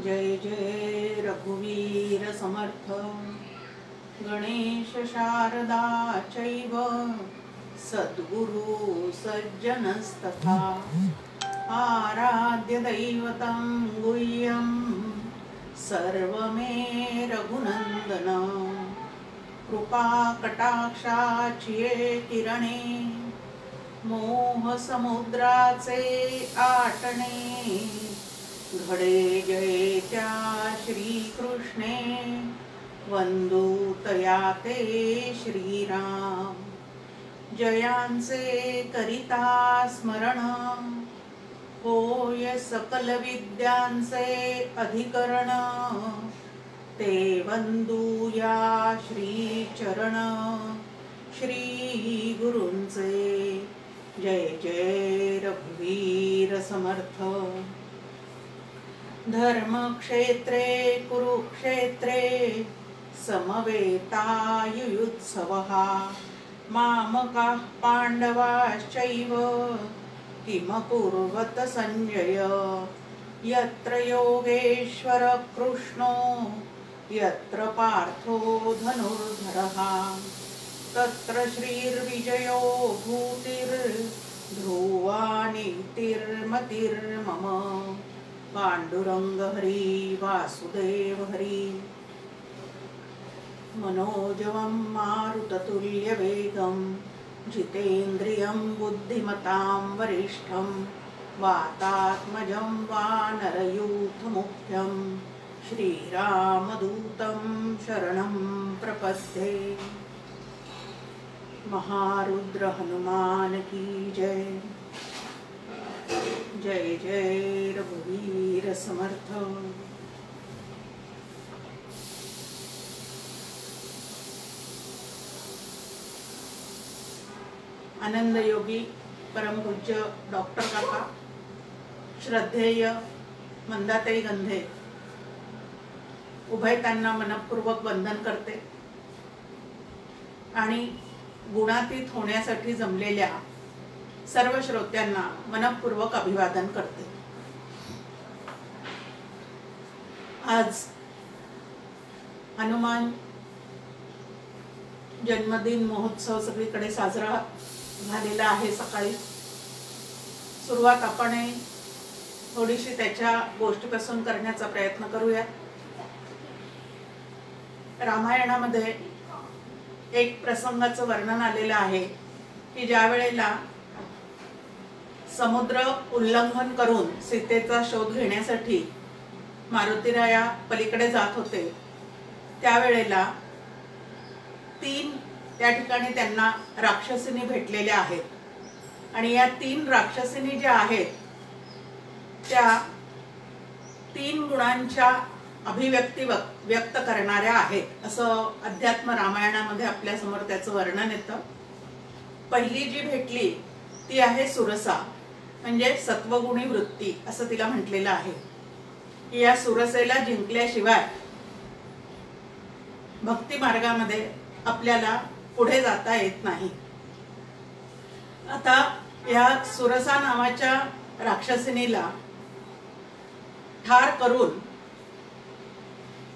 जय जय रघुवीर समर्थ गणेश शारदा चैव सद्गुरु सज्जनस्तथा आराध्य दैवतं गुह्यं सर्वमे रघुनंदन कृपा कटाक्षाचिये किरणे मोह समुद्राचे आटणे घडे जय त्या श्रीकृष्णे वंदू तया ते श्रीराम जयांचे करिता स्मरण होय सकल विद्यांचे अधिकरण ते वंदूया श्री चरण श्री गुरूंचे जय जय रघुवीर समर्थ धर्मक्षेत्रे कुरुक्षेत्रे समवेतायुयुत्सवः मामकाः पाण्डवाश्चैव किमकुर्वत संजय यत्र योगेश्वर कृष्णो यत्र पार्थो धनुर्धरः तत्र श्रीर्विजयो भूतिर्ध्रुवा नीतिर्मतिर्मम पांडुरंग हरी वासुदेव हरी मनोजवं मारुततुल्यवेगं जितेन्द्रियं बुद्धिमतां वरिष्ठं वातात्मजं वानरयूथमुख्यं श्रीरामदूतं शरणं प्रपद्ये। महारुद्र हनुमान की जय। जय जय रघुवीर समर्थ। आनंद योगी परम पूज्य डॉक्टर काका, श्रद्धेय मंदाताई गंधे उभयतांना मनपूर्वक वंदन करते आणि गुणातीत होण्यासाठी जमलेल्या सर्व श्रोत्यांना मनपूर्वक अभिवादन करते। आज हनुमान जन्मदिन महोत्सव सगळीकडे साजरा झालेला आहे। सकाळी सुरुवात आपण थोडीशी त्याच्या गोष्टीपासून करण्याचा प्रयत्न करूया। रामायणामध्ये एक प्रसंगाचं वर्णन आलेलं आहे की ज्या वेळेला समुद्र उल्लंघन करून सीतेचा शोध घेण्यासाठी मारुतीराया पलीकडे जात होते, त्यावेळेला 3 त्या ठिकाणी त्यांना राक्षसिनी भेटलेल्या आहेत आणि या 3 राक्षसिनी ज्या आहेत त्या 3 गुणांच्या अभिव्यक्ती व्यक्त करणाऱ्या आहेत असं अध्यात्म रामायणामध्ये आपल्या समोर त्याचं वर्णन येतं। पहिली जी भेटली ती आहे सुरसा, म्हणजे सत्वगुणी वृत्ती असं तिला म्हटलेलं आहे की या सुरसेला जिंकल्याशिवाय भक्ती मार्गामध्ये आपल्याला पुढे जाता येत नाही। आता या सुरसा नावाच्या राक्षसिनीला ठार करून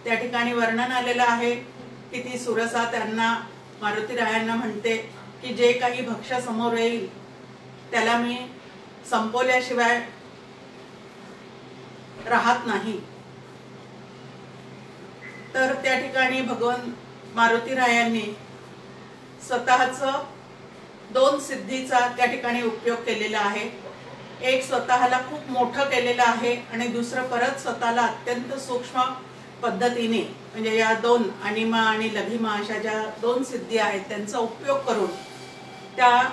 त्या ठिकाणी वर्णन आलेलं आहे की ती सुरसा त्यांना मारुतीरायांना म्हणते की जे काही भक्ष्य समोर येईल त्याला मी संपवल्याशिवाय राहत नाही। तर त्या ठिकाणी भगवान मारुतीरायांनी स्वतःचं 2 सिद्धीचा त्या ठिकाणी उपयोग केलेला आहे। एक स्वतःला खूप मोठं केलेलं आहे आणि दुसरं परत स्वतःला अत्यंत सूक्ष्म पद्धतीने, म्हणजे या 2 अनिमा आणि लघिमा अशा ज्या 2 सिद्धी आहेत त्यांचा उपयोग करून त्या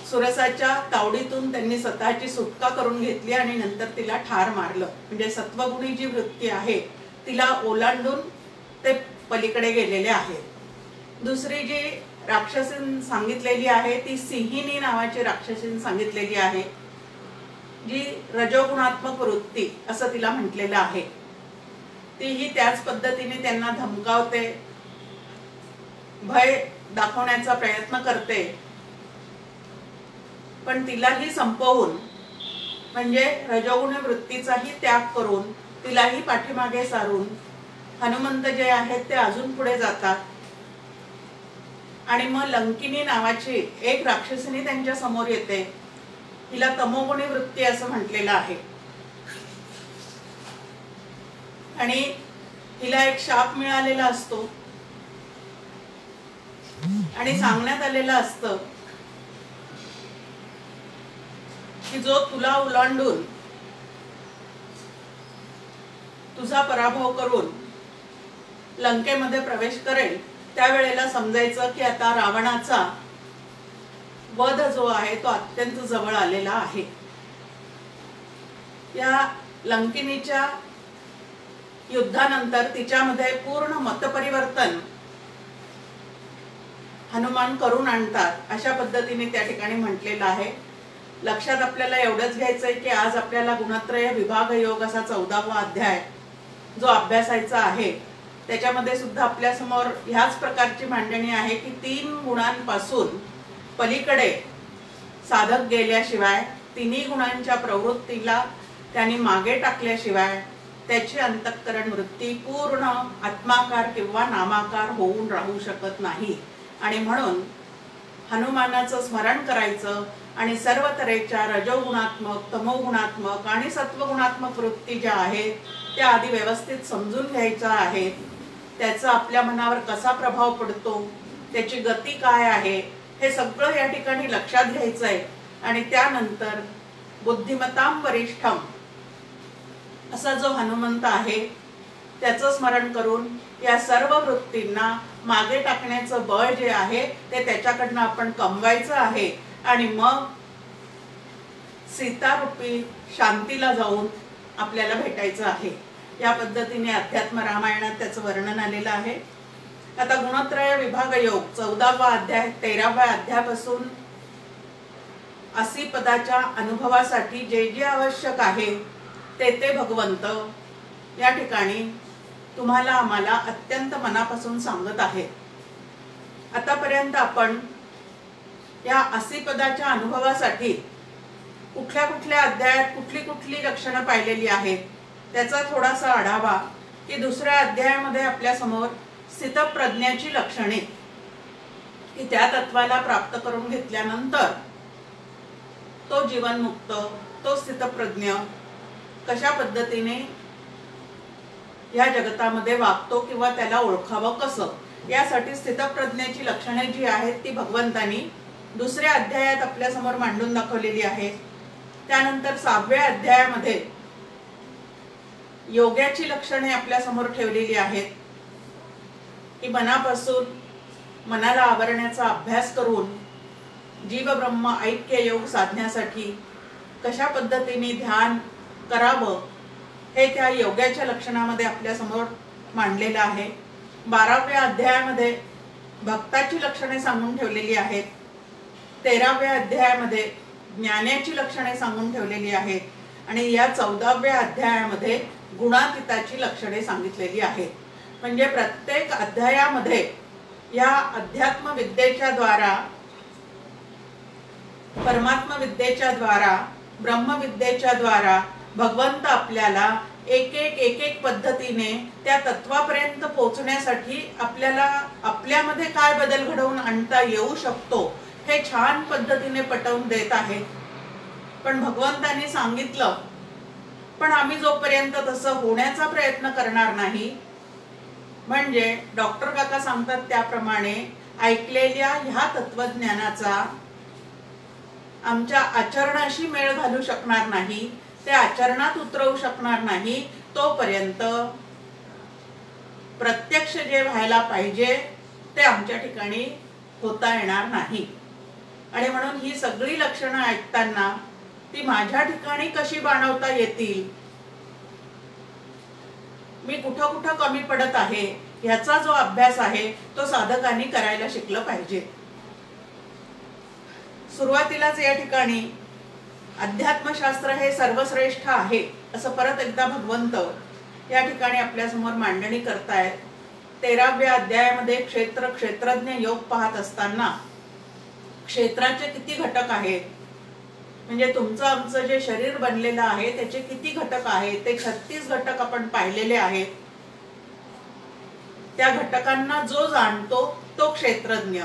सुरसाच्या तावडीतून त्यांनी स्वतःची सुटका करून घेतली आणि नंतर तिला ठार मारलं। म्हणजे सत्वगुणी जी वृत्ती आहे तिला ओलांडून ते पलीकडे गेलेले आहेत। दुसरी जी राक्षसीन सांगितलेली आहे ती सिंहिणी नावाची राक्षसीन सांगितलेली आहे, जी रजोगुणात्मक वृत्ती असं तिला म्हटलेलं आहे। तीही त्याच पद्धतीने त्यांना धमकावते, भय दाखवण्याचा प्रयत्न करते, पण तिलाही संपवून म्हणजे रजोगुण वृत्तीचाही त्याग करून तिलाही पाठीमागे सारून हनुमंत जे आहेत ते अजून पुढे जातात आणि मग लंकिनी नावाची एक राक्षसिनी त्यांच्या समोर येते. हिला तमोगुणी वृत्ती असं म्हटलेलं आहे आणि हिला एक शाप मिळालेला असतो आणि सांगण्यात आलेलं असतं की जो तुला ओलांडून तुझा पराभव करून लंकेमध्ये प्रवेश करेल त्यावेळेला समजायचं की आता रावणाचा वध जो आहे तो अत्यंत जवळ आलेला आहे. या लंकिनीच्या युद्धानंतर तिच्यामध्ये पूर्ण मतपरिवर्तन हनुमान करून आणतात अशा पद्धतीने त्या ठिकाणी म्हटलेलं आहे. लक्षात आपल्याला एवढंच घ्यायचंय की आज आपल्याला गुणत्रय विभाग योग असा 14वा अध्याय जो अभ्यासायचा आहे त्याच्यामध्ये सुद्धा आपल्या समोर ह्याच प्रकारची मांडणी आहे की 3 गुणांपासून पलीकडे साधक गेल्याशिवाय, 3 गुणांच्या प्रवृत्तीला त्यांनी मागे टाकल्याशिवाय त्याची अंतःकरण वृत्ती पूर्ण आत्माकार किंवा नामाकार होऊन राहू शकत नाही. आणि म्हणून हनुमानाचं स्मरण करायचं आणि सर्व तऱ्हेच्या रजोगुणात्मक, तमोगुणात्मक आणि सत्वगुणात्मक वृत्ती ज्या आहेत त्या आधी व्यवस्थित समजून घ्यायच्या आहेत. त्याचा आपल्या मनावर कसा प्रभाव पडतो, त्याची गती काय आहे हे सगळं या ठिकाणी लक्षात घ्यायचं आहे. आणि त्यानंतर बुद्धिमतां वरिष्ठम असा जो हनुमंत आहे त्याचं स्मरण करून या सर्व वृत्तींना मागे टाकण्याचं बळ जे आहे ते त्याच्याकडनं आपण कमवायचं आहे आणि मग सीतारूपी शांतीला जाऊन आपल्याला भेटायचं आहे. या पद्धतीने अध्यात्म रामायणात त्याचं वर्णन आलेलं आहे. आता गुणत्रय विभाग योग 14वा अध्याय 13व्या अध्यायापासून 80 पदाच्या अनुभवासाठी जे जे आवश्यक आहे ते भगवंत या ठिकाणी तुम्हाला आम्हाला अत्यंत मनापासून सांगत आहेत. आतापर्यंत आपण या 80 पदाच्या अनुभवासाठी कुठल्या कुठल्या अध्यायात कुठली कुठली लक्षणं पाहिलेली आहेत त्याचा थोडासा आढावा की दुसऱ्या अध्यायामध्ये आपल्या समोर स्थितप्रज्ञाची लक्षणे की त्या तत्वाला प्राप्त करून घेतल्यानंतर तो जीवनमुक्त, तो स्थितप्रज्ञ कशा पद्धतीने या जगतामध्ये वागतो किंवा त्याला ओळखावं कसं, यासाठी स्थितप्रज्ञाची लक्षणे जी आहेत ती भगवंतांनी दुसऱ्या अध्यायात आपल्या समोर मांडून दाखवलेली आहेत. त्यानंतर 6व्या अध्यायामध्ये योगाची लक्षणे आपल्या समोर ठेवलेली आहेत की मनापासून मनाला आवरण्याचा अभ्यास करून जीव ब्रह्म ऐक्य योग साधण्यासाठी कशा पद्धतीने ध्यान करावं हे त्या योगाच्या लक्षणामध्ये आपल्या समोर मांडलेलं आहे. 12व्या अध्यायामध्ये भक्ताची लक्षणे सांगून ठेवलेली आहेत. 13व्या अध्यायामध्ये ज्ञानाची लक्षणे सांगून ठेवलेली आहेत आणि या 14व्या अध्यायामध्ये गुणातीताची लक्षणे सांगितलेली आहेत. म्हणजे प्रत्येक अध्यायामध्ये या अध्यात्म विद्येच्या द्वारा, परमात्मा विद्येच्या द्वारा, ब्रह्मविद्येच्या द्वारा भगवंत आपल्याला एक एक पद्धतीने त्या तत्वापर्यंत पोहोचण्यासाठी आपल्याला आपल्यामध्ये काय बदल घडवून आणता येऊ शकतो हे छान पद्धतीने पटवून देत आहेत. पण भगवंतांनी सांगितलं पण आम्ही जोपर्यंत तसं होण्याचा प्रयत्न करणार नाही, म्हणजे डॉक्टर काका सांगतात त्याप्रमाणे ऐकलेल्या ह्या तत्वज्ञानाचा आमच्या आचरणाशी मेळ घालू शकणार नाही, ते आचरणात उतरवू शकणार नाही, तोपर्यंत प्रत्यक्ष जे व्हायला पाहिजे ते आमच्या ठिकाणी होता येणार नाही. आणि म्हणून ही सगळी लक्षणं ऐकताना ती माझ्या ठिकाणी कशी बाणवता येतील, मी कुठं कुठं कमी पडत आहे ह्याचा जो अभ्यास आहे तो साधकांनी करायला शिकलं पाहिजे. सुरुवातीलाच या ठिकाणी अध्यात्मशास्त्र हे सर्वश्रेष्ठ आहे असं परत एकदा भगवंत या ठिकाणी आपल्या समोर मांडणी करतायत. 13व्या अध्यायामध्ये क्षेत्र क्षेत्रज्ञ योग पाहत असताना क्षेत्राचे किती घटक आहेत म्हणजे तुमचं आमचं जे शरीर बनलेलं आहे त्याचे किती घटक आहेत ते 36 घटक आपण पाहिलेले आहेत. त्या घटकांना जो जाणतो तो क्षेत्रज्ञ,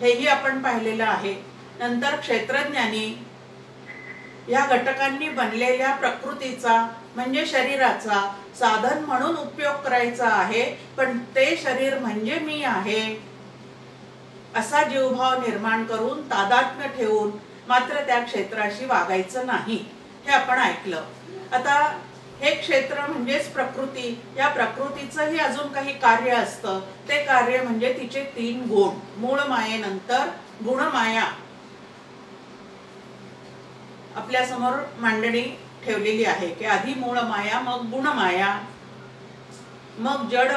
हेही आपण पाहिलेलं आहे. नंतर क्षेत्रज्ञानी या घटकांनी बनलेल्या प्रकृतीचा म्हणजे शरीराचा साधन म्हणून उपयोग करायचा आहे, पण ते शरीर म्हणजे मी आहे असा जीवभाव निर्माण करून तादात्म्य ठेवून मात्र त्या क्षेत्राशी वागायचं नाही, हे आपण ऐकलं. आता हे क्षेत्र म्हणजेच प्रकृती, या प्रकृतीचंही अजून काही कार्य असतं. ते कार्य म्हणजे तिचे 3 गुण. मूळ मायेनंतर गुणमाया आपल्या समोर मांडणी ठेवलेली आहे की आधी मूळ माया, मग गुणमाया, मग जड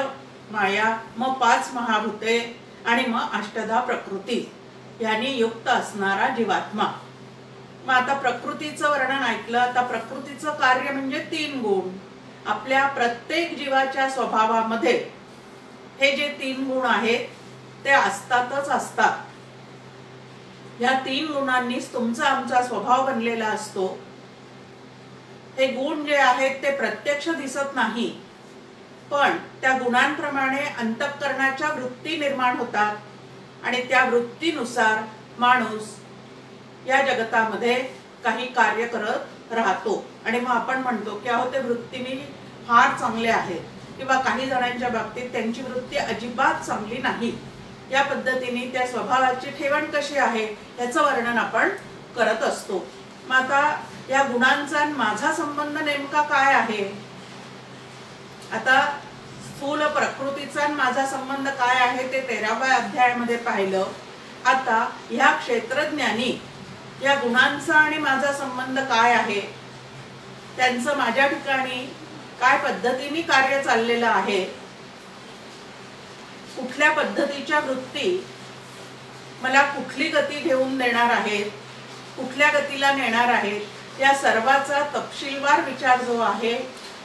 माया, मग 5 महाभूते आणि मग अष्टधा प्रकृती यांनी युक्त असणारा जीवात्मा. मग आता प्रकृतीचं वर्णन ऐकलं. आता प्रकृतीचं कार्य म्हणजे 3 गुण. आपल्या प्रत्येक जीवाच्या स्वभावामध्ये हे जे 3 गुण आहेत ते असतातच असतात. या 3 गुणांनीच तुमचा आमचा स्वभाव बनलेला असतो. हे गुण जे आहेत ते प्रत्यक्ष दिसत नाही, पण त्या गुणांप्रमाणे अंतःकरणाच्या वृत्ती निर्माण होतात आणि त्या वृत्तीनुसार माणूस या जगतामध्ये काही कार्य करत राहतो. आणि मग आपण म्हणतो की अहो ते वृत्तीने फार चांगले आहेत, किंवा काही जणांच्या बाबतीत त्यांची वृत्ती अजिबात चांगली नाही. या पद्धतीने त्या स्वभावाची ठेवण कशी आहे याचं वर्णन आपण करत असतो. मग आता या गुणांचा माझा संबंध नेमका काय आहे? आता स्थूल प्रकृतीचा माझा संबंध काय आहे ते 13व्या अध्यायामध्ये पाहिलं. आता ह्या क्षेत्रज्ञानी या गुणांचा आणि माझा संबंध काय आहे, त्यांचं माझ्या ठिकाणी काय पद्धतीने कार्य चाललेलं आहे, कुठल्या पद्धतीच्या वृत्ती मला कुठली गती घेऊन देणार आहेत, कुठल्या गतीला नेणार आहेत, या सर्वाचा तपशीलवार विचार जो आहे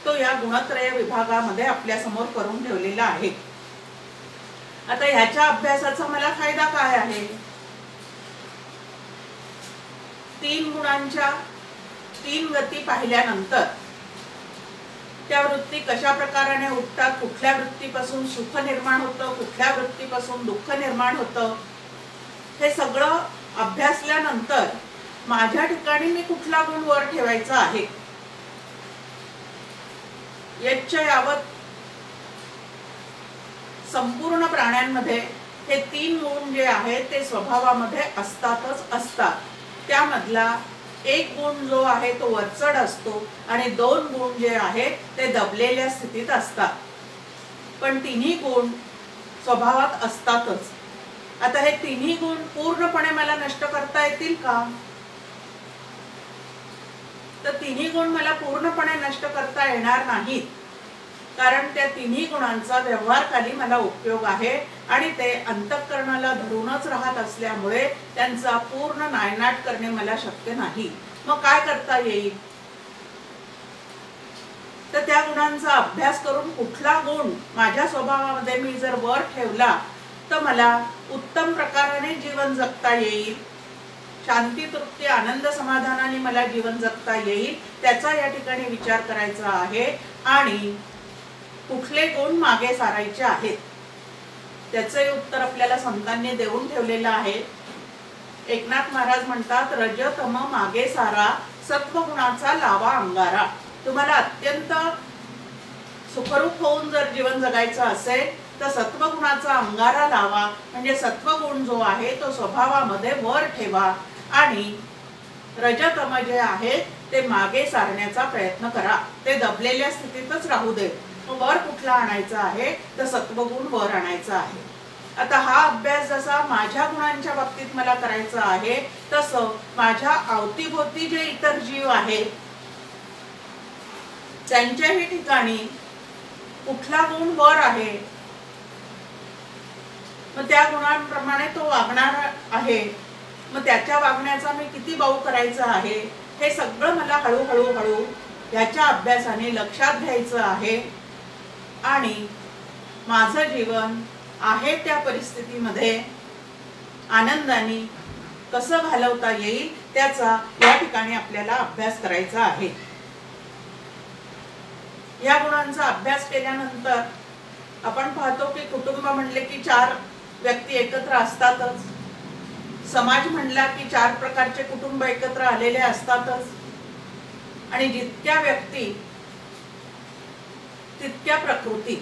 तो या गुणत्रय विभागामध्ये आपल्या समोर करून ठेवलेला आहे. आता ह्याच्या अभ्यासाचा मला फायदा काय आहे? 3 गुणांच्या 3 गती पाहिल्यानंतर त्या वृत्ती कशा प्रकाराने उठतात, कुठल्या वृत्तीपासून सुख निर्माण होतं, कुठल्या वृत्तीपासून दुःख निर्माण होतं, हे सगळं अभ्यासल्यानंतर माझ्या ठिकाणी मी कुठला गुण वर ठेवायचा आहे. यच्च यावत संपूर्ण प्राण्यांमध्ये हे 3 गुण जे आहेत ते स्वभावामध्ये असतातच असतात. त्यामधला एक गुण जो आहे तो वरचढ असतो आणि 2 गुण जे आहेत ते दबलेल्या स्थितीत असतात, पण 3ही गुण स्वभावात असतातच. आता हे 3ही गुण पूर्णपणे मला नष्ट करता येतील का? तर 3ही गुण मला पूर्णपणे नष्ट करता येणार नाहीत, कारण त्या 3ही गुणांचा व्यवहारकाली मला उपयोग आहे आणि ते अंतःकरणाला धरूनच राहत असल्यामुळे त्यांचा पूर्ण नायनाट करणे मला शक्य नाही. मग काय करता येईल? तर त्या गुणांचा अभ्यास करून कुठला गुण माझ्या स्वभावामध्ये मी जर वर ठेवला तर मला उत्तम प्रकाराने जीवन जगता येईल, शांती तृप्ती आनंद समाधानाने मला जीवन जगता येईल, त्याचा या ठिकाणी विचार करायचा आहे. आणि कुठले गुण मागे सारायचे आहेत त्याचे उत्तर आपल्याला संतांनी देऊन ठेवलेलं आहे. एकनाथ महाराज म्हणतात, रज तम मागे सारा, सत्वगुणाचा लावा अंगारा. तुम्हाला अत्यंत सुखरूप होऊन जर जीवन जगायचं असेल तर सत्वगुणाचा अंगारा लावा, म्हणजे सत्वगुण जो आहे तो स्वभावामध्ये वर ठेवा आणि रजतम जे आहे ते मागे सारण्याचा प्रयत्न करा. ते दबलेल्या स्थितीतच राहू दे. वर कुठला आणायचा आहे तर सत्वगुण वर आणायचा आहे. आता हा अभ्यास जसा माझ्या गुणांच्या बाबतीत मला करायचा आहे तसं माझ्या अवतीभोवती जे इतर जीव आहेत त्यांच्याही ठिकाणी कुठला गुण वर आहे, मग त्या गुणांप्रमाणे तो वागणार आहे, मग त्याच्या वागण्याचा मी किती बाऊ करायचा आहे, हे सगळं मला हळूहळू ह्याच्या अभ्यासाने लक्षात घ्यायचं आहे. आणि माझं जीवन आहे त्या परिस्थितीमध्ये आनंदाने कसं घालवता येईल त्याचा या ठिकाणी आपल्याला अभ्यास करायचा आहे। या गुणांचा अभ्यास केल्यानंतर आपण पाहतो की कुटुंब म्हणले की 4 व्यक्ती एकत्र असतातच, समाज म्हणला की 4 प्रकारचे कुटुंब एकत्र आलेले असतातच, आणि जितक्या व्यक्ती तितक्या प्रकृती,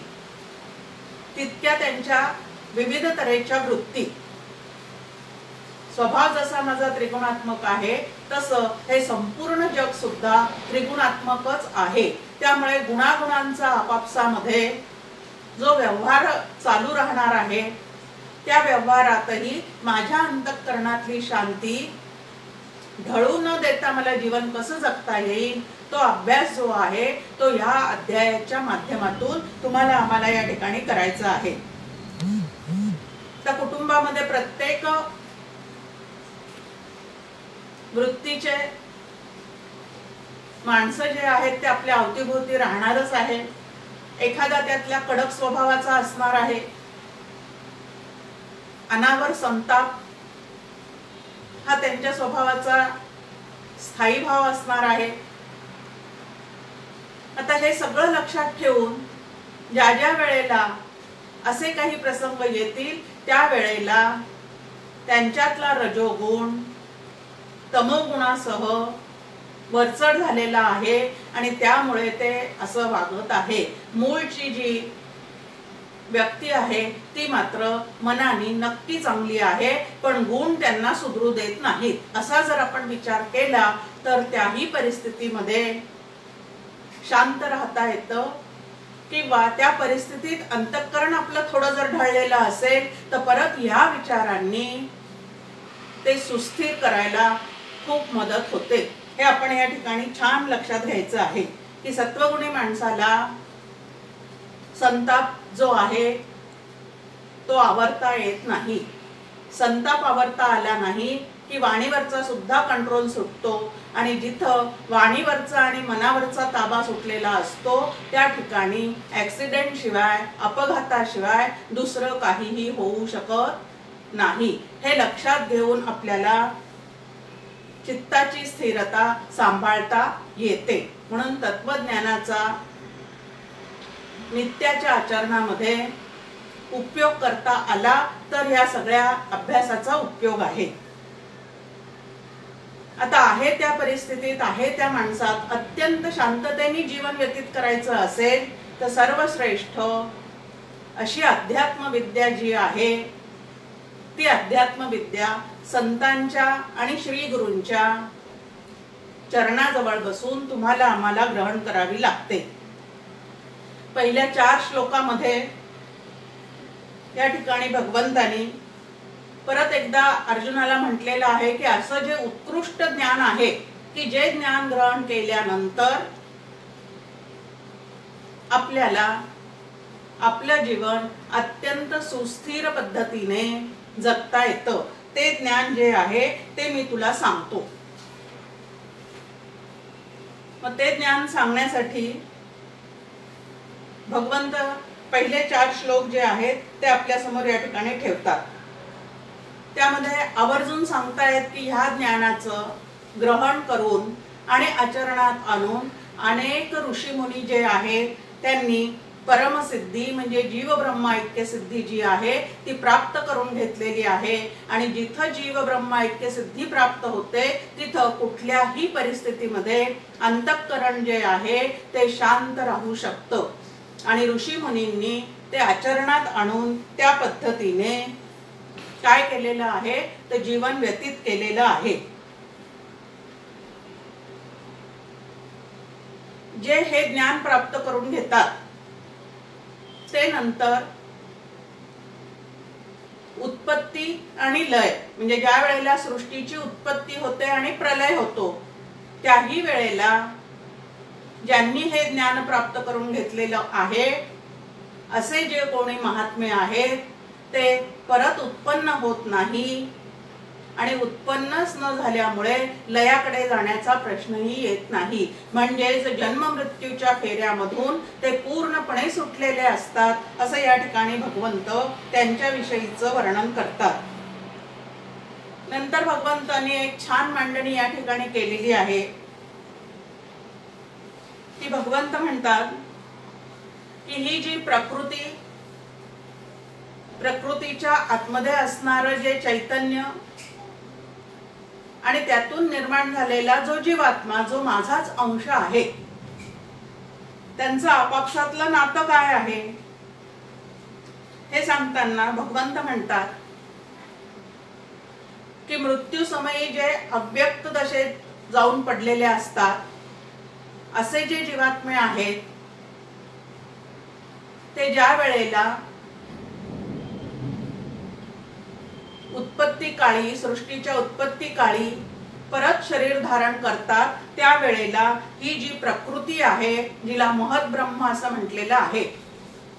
तितक्या त्यांच्या विविध तऱ्हेच्या वृत्ती। स्वभाव जसा माझा त्रिगुणात्मक आहे तसं हे संपूर्ण जग सुद्धा त्रिगुणात्मकच आहे। त्यामुळे गुणागुणांचा आपापसामध्ये जो व्यवहार चालू राहणार आहे त्या व्यवहारातही माझ्या अंतःकरणातली शांती ढळू न देता मला जीवन कसं जगता येईल तो अभ्यास जो आहे तो या अध्यायाच्या माध्यमातून तुम्हाला आम्हाला या ठिकाणी करायचा आहे। त्या कुटुंबामध्ये प्रत्येक वृत्तीचे माणसं जे आहेत ते आपल्या अवतीभोवती राहणारच आहे। एखादा त्यातल्या कडक स्वभावाचा असणार आहे, अनावर संताप हा त्यांच्या स्वभावाचा स्थायी भाव असणार आहे। आता हे सगळं लक्षात ठेवून ज्या ज्या वेळेला असे काही प्रसंग येतील त्या वेळेला त्यांच्यातला रजोगुण तमोगुणासह वरचढ झालेला आहे आणि त्यामुळे ते असं वागत आहे। मूळची जी व्यक्ती आहे ती मात्र मनाने नक्की चांगली आहे, पण गुण त्यांना सुधरू देत नाहीत। असा जर आपण विचार केला तर त्याही परिस्थितीमध्ये शांत राहता येतं, किंवा त्या परिस्थितीत अंतःकरण आपलं थोडं जर ढळलेलं असेल तर परत या विचारांनी ते सुस्थिर करायला खूप मदत होते। हे आपण या ठिकाणी छान लक्षात घ्यायचं आहे की सत्वगुणी माणसाला संताप जो आहे तो आवरता येत नाही। संताप आवरता आला नाही की वाणीवरचा सुद्धा कंट्रोल सुटतो, आणि जिथं वाणीवरचा आणि मनावरचा ताबा सुटलेला असतो त्या ठिकाणी ऍक्सिडेंट शिवाय, अपघाताशिवाय दुसरं काहीही होऊ शकत नाही। हे लक्षात घेऊन आपल्याला चित्ताची स्थिरता सांभाळता येते। म्हणून तत्वज्ञानाचा नित्याच्या आचरणामध्ये उपयोग करता आला तर या सगळ्या अभ्यासाचा उपयोग आहे। आता आहे त्या परिस्थितीत, आहे त्या माणसात अत्यंत शांततेने जीवन व्यतीत करायचं असेल तर सर्वश्रेष्ठ अशी अध्यात्म विद्या जी आहे ती अध्यात्म विद्या संतांच्या आणि श्री गुरूंच्या चरणाजवळ बसून तुम्हाला आम्हाला ग्रहण करावी लागते। पहिल्या 4 श्लोकामध्ये या ठिकाणी भगवंतानी परत एकदा अर्जुनाला म्हटलेलं आहे की असं जे उत्कृष्ट ज्ञान आहे की जे ज्ञान ग्रहण केल्यानंतर आपल्याला आपलं जीवन अत्यंत सुस्थिर पद्धतीने जगता येतं, ते ज्ञान जे आहे ते मी तुला सांगतो। मग ते ज्ञान सांगण्यासाठी भगवंत पहिले 4 श्लोक जे आहेत ते आपल्या समोर या ठिकाणी ठेवतात। त्यामध्ये आवर्जून सांगतायत की ह्या ज्ञानाचं ग्रहण करून आणि आचरणात आणून अनेक ऋषीमुनी जे आहेत त्यांनी परमसिद्धी म्हणजे जीव ब्रह्म ऐक्य सिद्धी जी आहे ती प्राप्त करून घेतलेली आहे। आणि जिथं जीव ब्रह्म ऐक्य सिद्धी प्राप्त होते तिथं कुठल्याही परिस्थितीमध्ये अंतःकरण जे आहे ते शांत राहू शकतं, आणि ऋषी मुनींनी ते आचरणात आणून त्या पद्धतीने काय केलेलं आहे तर जीवन व्यतीत केलेलं आहे। जे हे ज्ञान प्राप्त करून घेतात ते नंतर उत्पत्ती आणि लय म्हणजे ज्या वेळेला सृष्टीची उत्पत्ती होते आणि प्रलय होतो त्याही वेळेला ज्यांनी हे ज्ञान प्राप्त करून घेतलेलं आहे असे जे कोणी महात्मे आहेत ते परत उत्पन्न होत नाही, आणि उत्पन्नच न झाल्यामुळे लयाकडे जाण्याचा प्रश्नही येत नाही। म्हणजेच जन्म मृत्यूच्या फेऱ्यामधून ते पूर्णपणे सुटलेले असतात असं या ठिकाणी भगवंत त्यांच्या विषयीचं वर्णन करतात। नंतर भगवंतांनी एक छान मांडणी या ठिकाणी केलेली आहे की भगवंत म्हणतात की ही जी प्रकृतीच्या आतमध्ये असणारं जे चैतन्य आणि त्यातून निर्माण झालेला जो जीवात्मा, जो माझाच अंश आहे, त्यांचं आपापसातलं नातं काय आहे हे सांगताना भगवंत म्हणतात की मृत्यू समयी जे अव्यक्त दशेत जाऊन पडलेले असतात असे जे जीवात्मे आहेत ते ज्या वेळेला उत्पत्ती काळी, सृष्टीच्या उत्पत्ती काळी परत शरीर धारण करतात, त्यावेळेला ही जी प्रकृती आहे, जिला महत ब्रह्म असं म्हटलेलं आहे,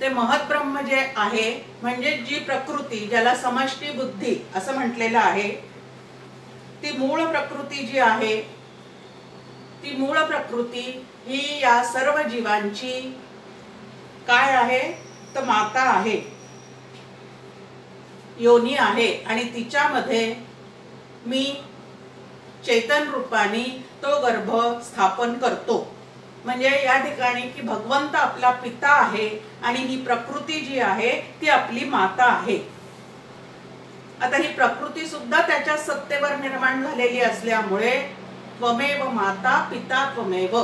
ते महत ब्रह्म जे आहे म्हणजे जी प्रकृती, ज्याला समष्टी बुद्धी असं म्हटलेलं आहे, ती मूळ प्रकृती जी आहे, ती मूळ प्रकृती ही या सर्व जीवांची काय आहे तर माता आहे, योनी आहे, आणि तिच्यामध्ये मी चैतन रूपाने तो गर्भ स्थापन करतो. म्हणजे या ठिकाणी की भगवंत आपला पिता आहे आणि ही प्रकृती जी आहे ती आपली माता आहे. आता ही प्रकृती सुद्धा त्याच्या सत्तेवर निर्माण झालेली असल्यामुळे त्वमेव माता पिता त्वमेव,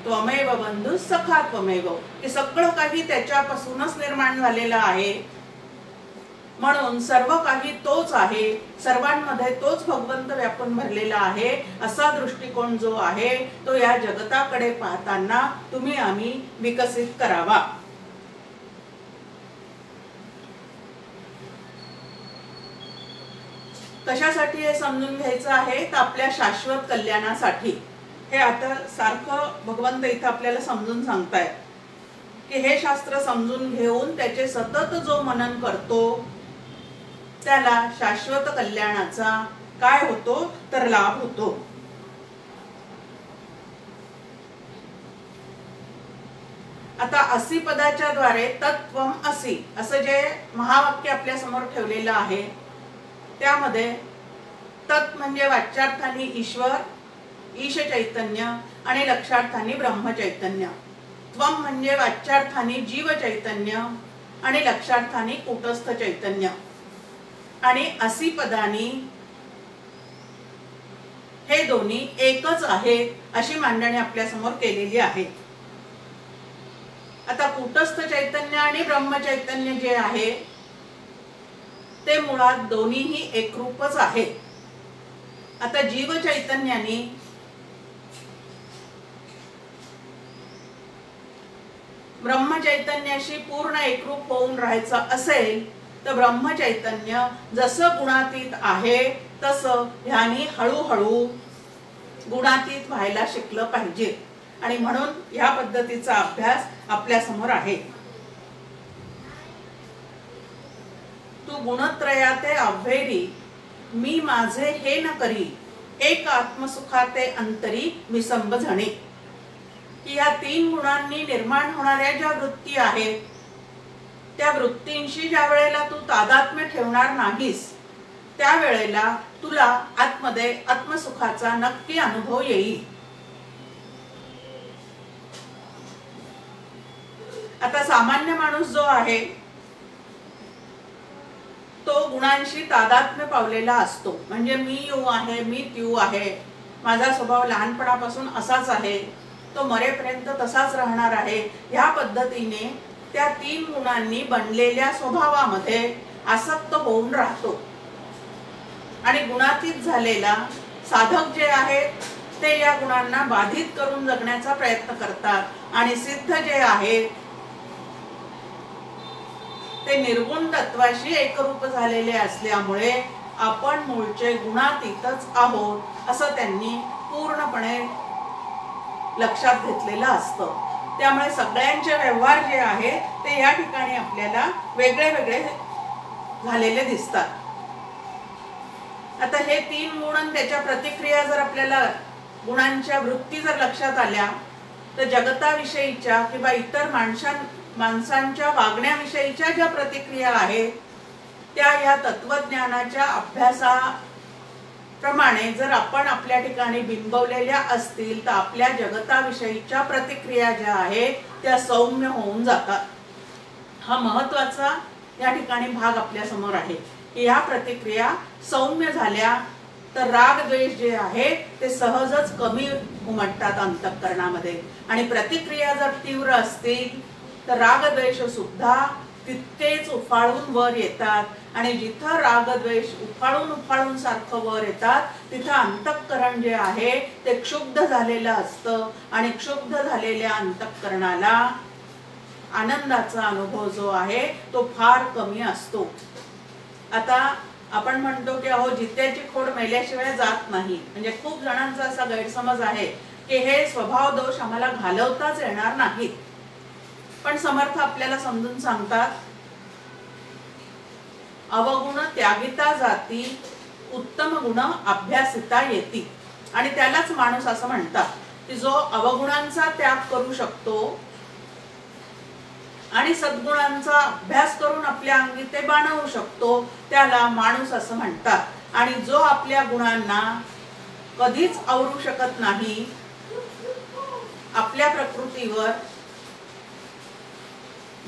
त्वमेव बंधू सखा त्वमेव, हे सगळं काही त्याच्यापासूनच निर्माण झालेलं आहे. म्हणून सर्व काही तोच आहे, सर्वांमध्ये तोच भगवंत व्यापून भरलेला आहे. असा दृष्टिकोन जो आहे तो या जगताकडे पाहताना तुम्ही आम्ही विकसित करावा. कशासाठी हे समजून घ्यायचं आहे तर आपल्या शाश्वत कल्याणासाठी. हे आता सारखं भगवंत इथं आपल्याला समजून सांगतायत की हे शास्त्र समजून घेऊन त्याचे सतत जो मनन करतो त्याला शाश्वत कल्याणाचा काय होतो तर लाभ होतो. आता असी पदाच्या द्वारे तत्वम असी असं जे महावाक्य आपल्या समोर ठेवलेलं आहे त्यामध्ये तत् म्हणजे वाच्यार्थाने ईश्वर, ईश चैतन्य, आणि लक्षार्थाने ब्रह्म चैतन्य. त्वम म्हणजे वाच्यार्थाने जीव चैतन्य आणि लक्षार्थाने कूटस्थ चैतन्य, आणि असी पदानी हे दोन्ही एकच आहेत अशी मांडणी आपल्या समोर केलेली आहे. आता कूटस्थ चैतन्य आणि ब्रह्म चैतन्य जे आहे ते मुळात दोन्हीही एकरूपच आहेत. आता जीव चैतन्याने ब्रह्म चैतन्याशी पूर्ण एकरूप होऊन राहायचं असेल तर ब्रह्म चैतन्य जसं गुणातीत आहे तसं ह्यानी हळूहळू गुणातीत व्हायला शिकलं पाहिजे, आणि म्हणून ह्या पद्धतीचा अभ्यास आपल्या समोर आहे. तू गुणत्रयाते अव्हेरी मी माझे हे न करी, एक आत्मसुखाते अंतरी मी संबझणे. की या तीन गुणांनी निर्माण होणाऱ्या ज्या वृत्ती आहेत त्या वृत्तींशी ज्या वेळेला तू तादात्म्य ठेवणार नाहीस त्यावेळेला तुला आतमध्ये आत्मसुखाचा नक्की अनुभव येईल. आता सामान्य माणूस जो आहे तो गुणांशी तादात्म्य पावलेला असतो. म्हणजे मी यू आहे, मी त्यू आहे, माझा स्वभाव लहानपणापासून असाच आहे, तो मरेपर्यंत तसाच राहणार आहे, ह्या पद्धतीने त्या तीन गुणांनी बनलेल्या स्वभावामध्ये आसक्त होऊन राहतो. आणि गुणातीत झालेला साधक जे आहेत ते या गुणांना बाधित करून जगण्याचा प्रयत्न करतात, आणि सिद्ध जे आहेत ते निर्गुण तत्वाशी एकरूप झालेले असल्यामुळे आपण मूळचे गुणातीतच आहोत असं त्यांनी पूर्णपणे लक्षात घेतलेलं असतं. त्यामुळे सगळ्यांचे व्यवहार जे आहेत ते या ठिकाणी आपल्याला वेगळे वेगळे झालेले दिसतात. आता हे तीन गुण आणि त्याच्या प्रतिक्रिया जर आपल्याला गुणांच्या वृत्ती जर लक्षात आल्या तर जगताविषयीच्या किंवा इतर माणसांच्या वागण्याविषयीच्या ज्या प्रतिक्रिया आहेत त्या या तत्वज्ञानाच्या प्रमाणे जर आपण आपल्या ठिकाणी बिंबवलेल्या असतील तर आपल्या जगताविषयीच्या प्रतिक्रिया ज्या आहेत त्या सौम्य होऊन जातात. हा महत्वाचा या ठिकाणी भाग आपल्या समोर आहे की या प्रतिक्रिया सौम्य झाल्या तर राग द्वेष जे आहे ते सहजच कमी उमटतात अंतःकरणामध्ये. आणि प्रतिक्रिया जर तीव्र असतील तर राग द्वेष सुद्धा तितकेच उफाळून वर येतात. आणि जिथं राग द्वेष उफाळून सारखं वर येतात तिथं अंतःकरण जे आहे ते क्षुब्ध झालेलं असतं. आणि क्षुब्ध झालेल्या अंतःकरणाला आनंदाचा अनुभव जो आहे तो फार कमी असतो. आता आपण म्हणतो की अहो जित्याची खोड मेल्याशिवाय जात नाही. म्हणजे खूप जणांचा असा गैरसमज आहे की हे स्वभाव दोष आम्हाला घालवताच येणार नाहीत. पण समर्थ आपल्याला समजून सांगतात, अवगुण त्यागिता जाती, उत्तम गुण अभ्यासिता येती. आणि त्यालाच माणूस असं म्हणतात की जो अवगुणांचा त्याग करू शकतो आणि सद्गुणांचा अभ्यास करून आपल्या अंगी ते बाणवू शकतो त्याला माणूस असं म्हणतात. आणि जो आपल्या गुणांना कधीच आवरू शकत नाही, आपल्या प्रकृतीवर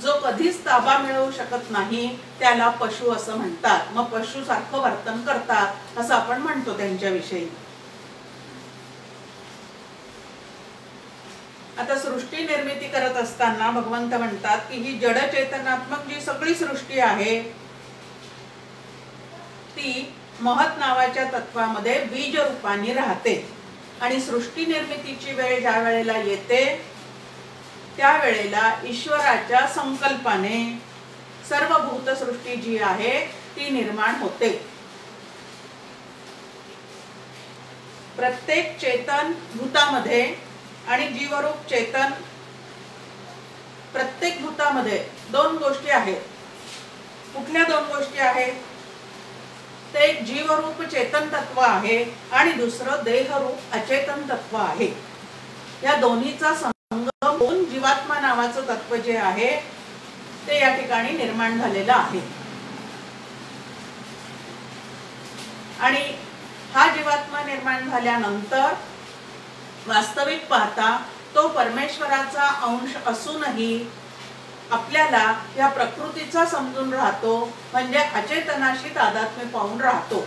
जो कधीच ताबा मिळवू शकत नाही त्याला पशु असं म्हणतात. मग पशु सारखं वर्तन करतात असं आपण म्हणतो त्यांच्याविषयी. आता सृष्टी निर्मिती करत असताना भगवंत म्हणतात की ही जड चेतनात्मक जी सगळी सृष्टी आहे ती महत नावाच्या तत्वामध्ये बीज रूपाने राहते. आणि सृष्टी निर्मितीची वेळ ज्या वेळेला येते त्यावेळेला ईश्वराच्या संकल्पाने सर्व भूतसृष्टी जी आहे ती निर्माण होते. प्रत्येक चेतन भूतामध्ये आणि जीवरूप चेतन प्रत्येक भूतामध्ये दोन गोष्टी आहेत. कुठल्या दोन गोष्टी आहेत? ते एक जीवरूप चेतन तत्व आहे आणि दुसरं देहरूप अचेतन तत्व आहे. या दोन्हीचा संगम होऊन जीवात्मा नावाचं तत्व जे आहे ते या ठिकाणी निर्माण झालेलं आहे. आणि हा जीवात्मा निर्माण झाल्यानंतर वास्तविक पाहता तो परमेश्वराचा अंश असूनही आपल्याला या प्रकृतीचा समजून राहतो. म्हणजे अचेतनाशी तादात्म्य पाहून राहतो.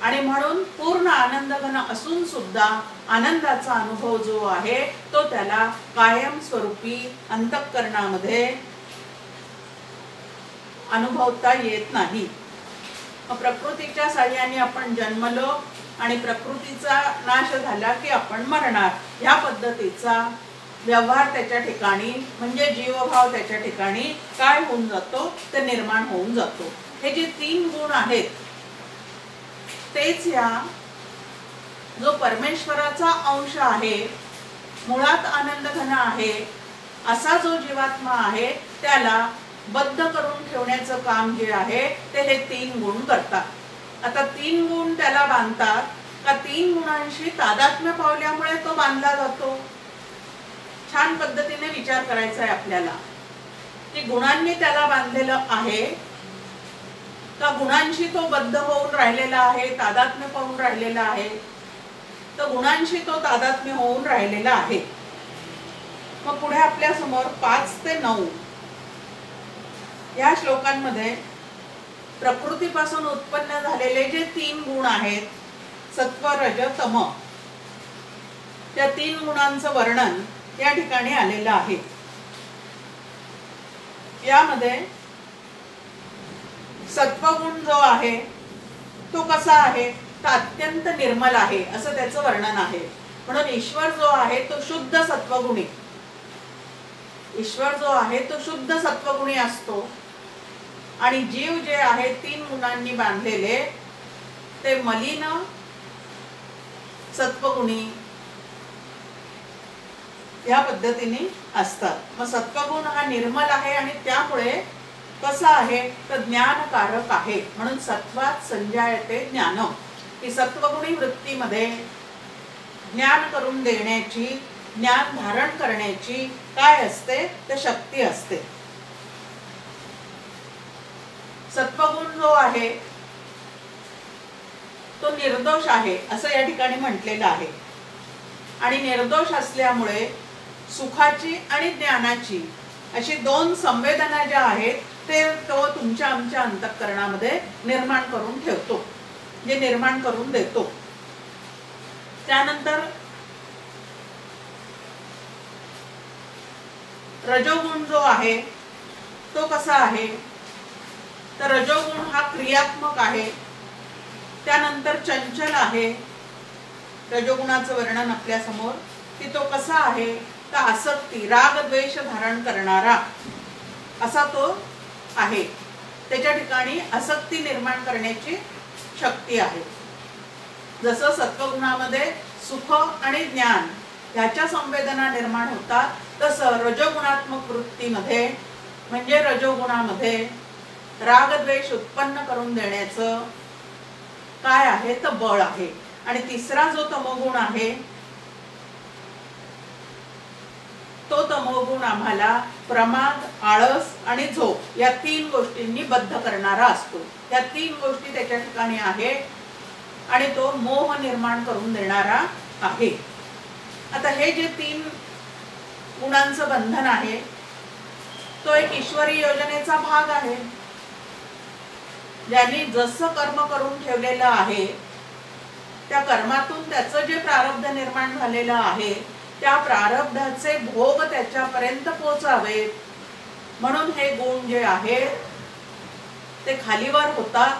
आणि म्हणून पूर्ण आनंदघन असून सुद्धा आनंदाचा अनुभव जो आहे तो त्याला कायम स्वरूपी अंतःकरणामध्ये अनुभवता येत नाही. प्रकृतीच्या साह्याने आपण जन्मलो आणि प्रकृतीचा नाश झाला की आपण मरणार, ह्या पद्धतीचा व्यवहार त्याच्या ठिकाणी म्हणजे जीवभाव त्याच्या ठिकाणी काय होऊन जातो ते निर्माण होऊन जातो. हे जे तीन गुण आहेत तेच या जो परमेश्वराचा अंश आहे, मुळात आनंद घन आहे असा जो जीवात्मा आहे त्याला बद्ध करून ठेवण्याचं काम जे आहे ते हे तीन गुण करतात. आता तीन गुण त्याला बांधतात का तीन गुणांशी तादात्म्य पावल्यामुळे तो बांधला जातो? छान पद्धतीने विचार करायचा आहे आपल्याला की गुणांनी त्याला बांधलेलं आहे का गुणांशी तो बद्ध होऊन राहिलेला आहे, तादात्म्य पाहून राहिलेला आहे? तर गुणांशी तो तादात्म्य होऊन राहिलेला आहे. मग पुढे आपल्या समोर 5 ते 9 या श्लोकांमध्ये प्रकृतीपासून उत्पन्न झालेले जे तीन गुण आहेत सत्व रज तम, त्या तीन गुणांचं वर्णन या ठिकाणी आलेलं आहे. यामध्ये सत्वगुण जो आहे तो कसा आहे तर अत्यंत निर्मल आहे असं त्याचं वर्णन आहे. म्हणून ईश्वर जो आहे तो शुद्ध सत्वगुणी, ईश्वर जो आहे तो शुद्ध सत्वगुणी असतो. आणि जीव जे आहे तीन गुणांनी बांधलेले ते मलिन सत्वगुणी या पद्धतीने असतात. मग सत्वगुण हा निर्मल आहे आणि त्यामुळे कसा आहे तर ज्ञानकारक आहे. म्हणून सत्वात संजायते ज्ञान, की सत्वगुणी वृत्तीमध्ये ज्ञान करून देण्याची, ज्ञान धारण करण्याची काय असते तर शक्ती असते. सत्वगुण जो आहे तो निर्दोष आहे असं या ठिकाणी म्हटलेलं आहे. आणि निर्दोष असल्यामुळे सुखाची आणि ज्ञानाची अशी दोन संवेदना ज्या आहेत ते तो तुमच्या आमच्या अंतःकरणामध्ये निर्माण करून ठेवतो, जे निर्माण करून देतो. त्यानंतर रजोगुण जो आहे तो कसा आहे, तर रजोगुण हा क्रियात्मक आहे. त्यानंतर चंचल आहे. रजोगुणाचं वर्णन आपल्या समोर की तो कसा आहे, तर आसक्ती राग द्वेष धारण करणारा असा तो आहे. त्याच्या ठिकाणी आसक्ती निर्माण करण्याची शक्ती आहे. जसं सत्वगुणामध्ये सुख आणि ज्ञान ह्याच्या संवेदना निर्माण होतात, तसं रजोगुणात्मक वृत्तीमध्ये म्हणजे रजोगुणामध्ये रागद्वेष उत्पन्न करून देण्याचं काय आहे तर बळ आहे. आणि तिसरा जो तमोगुण आहे तो तमोगुण आम्हाला प्रमाद, आळस आणि झोप या तीन गोष्टींनी बद्ध करणारा असतो. या तीन गोष्टी त्याच्या ठिकाणी आहेत आणि तो मोह निर्माण करून देणारा आहे. आता हे जे तीन गुणांचं बंधन आहे तो एक ईश्वरी योजनेचा भाग आहे. ज्यांनी जसं कर्म करून ठेवलेलं आहे त्या कर्मातून त्याचं जे प्रारब्ध निर्माण झालेलं आहे त्या प्रारब्धाचे भोग त्याच्यापर्यंत पोचावेत म्हणून हे गुण जे आहेत ते खालीवर होतात.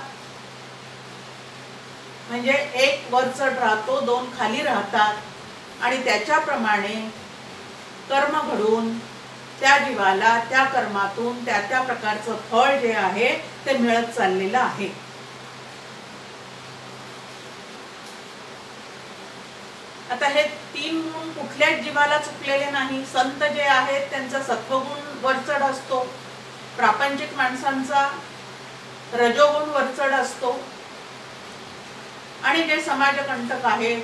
म्हणजे एक वर चढ राहतो, दोन खाली राहतात आणि त्याच्याप्रमाणे कर्म घडून त्या जीवाला त्या कर्मातून त्या त्या प्रकारचं फळ जे आहे ते मिळत चाललेलं आहे. आता हे तीन गुण कुठल्याच जीवाला चुकलेले नाही. संत जे आहेत त्यांचा सत्वगुण वरचढ असतो, प्रापंचिक माणसांचा रजोगुण वरचढ असतो आणि जे समाजकंटक आहेत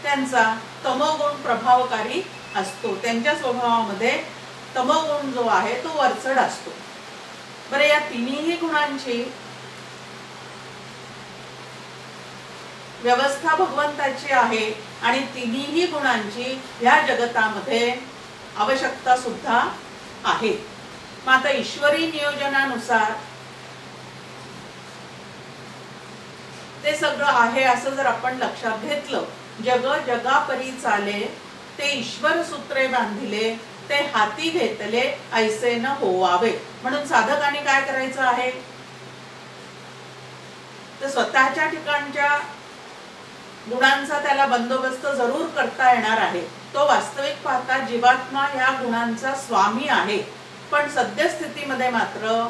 त्यांचा तमोगुण प्रभावकारी असतो. त्यांच्या स्वभावामध्ये तमोगुण जो आहे तो वरचढ असतो. बरं, या तिन्ही गुणांची व्यवस्था भगवंताची आहे आणि तिन्ही गुणांची या जगतामध्ये आवश्यकता सुद्धा आहे. मग आता ईश्वरी नियोजनानुसार ते सगळं आहे असं जर आपण लक्षात घेतलं, जग जगापरी चाले ते ईश्वर सूत्रे बांधिले ते हाती घेतले ऐसे न होवावे. म्हणून साधकाने काय करायचं आहे तर स्वतःच्या ठिकाणच्या गुणांचा त्याला बंदोबस्त जरूर करता येणार आहे. तो वास्तविक पाहता जीवात्मा या गुणांचा स्वामी आहे, पण सद्यस्थितीमध्ये मात्र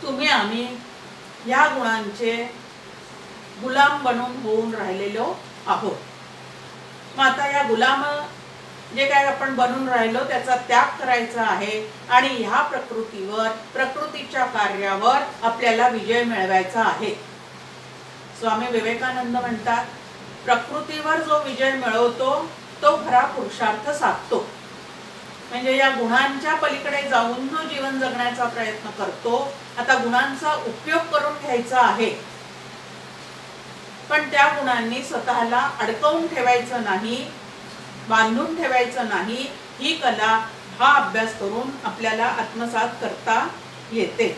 तुम्ही आम्ही या गुणांचे गुलाम बनून होऊन राहिलेलो आहोत. मग आता या गुलाम जे काय आपण बनून राहिलो त्याचा त्याग करायचा आहे आणि ह्या प्रकृतीवर, प्रकृतीच्या कार्यावर आपल्याला विजय मिळवायचा आहे. स्वामी विवेकानंद म्हणतात, प्रकृतीवर जो विजय मिळवतो तो खरा पुरुषार्थ साधतो. म्हणजे या गुणांच्या पलीकडे जाऊन जो जीवन जगण्याचा प्रयत्न करतो. आता गुणांचा उपयोग करून घ्यायचा आहे, पण त्या गुणांनी स्वतःला अडकवून ठेवायचं नाही, बांधून ठेवायचं नाही. ही कला, हा अभ्यास करून आपल्याला आत्मसात करता येते.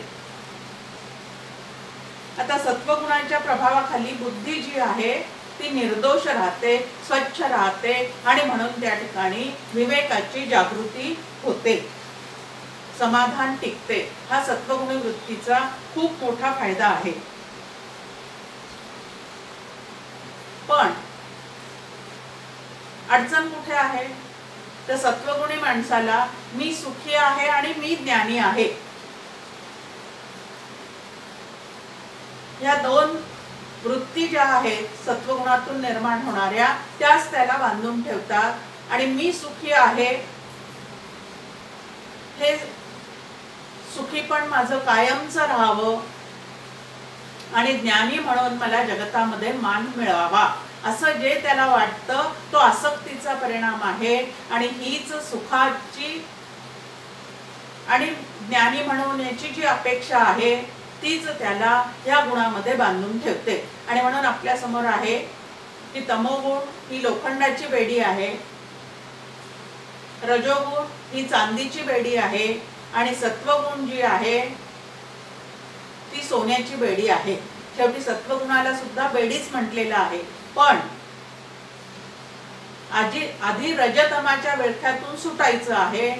आता सत्वगुणांच्या प्रभावाखाली बुद्धी जी आहे ती निर्दोष राहते, स्वच्छ राहते आणि म्हणून त्या ठिकाणी विवेकाची जागृती होते, समाधान टिकते. हा सत्वगुणी वृत्तीचा खूप मोठा फायदा आहे. पण अडचण कुठे आहे तर सत्वगुणी माणसाला मी सुखी आहे आणि मी ज्ञानी आहे या दोन वृत्ती ज्या आहेत सत्वगुणातून निर्माण होणाऱ्या त्याच त्याला बांधून ठेवतात. आणि मी सुखी आहे हे सुखी पण माझं कायमचं राहावं आणि ज्ञानी म्हणून मला जगतामध्ये मान मिळावा असं जे त्याला वाटतं तो आसक्तीचा परिणाम आहे. आणि हीच सुखाची आणि ज्ञानी म्हणून याची जी अपेक्षा आहे तीच त्याला या गुणामध्ये बांधून ठेवते. आणि म्हणून आपल्या समोर आहे की तमोगुण ही लोखंडाची बेडी आहे, रजोगुण ही चांदीची बेडी आहे आणि सत्वगुण जी आहे ती सोन्याची बेडी आहे. शेवटी सत्वगुणाला सुद्धा बेडीच म्हटलेलं आहे. पण आधी रजतमाच्या विळख्यातून सुटायचं आहे,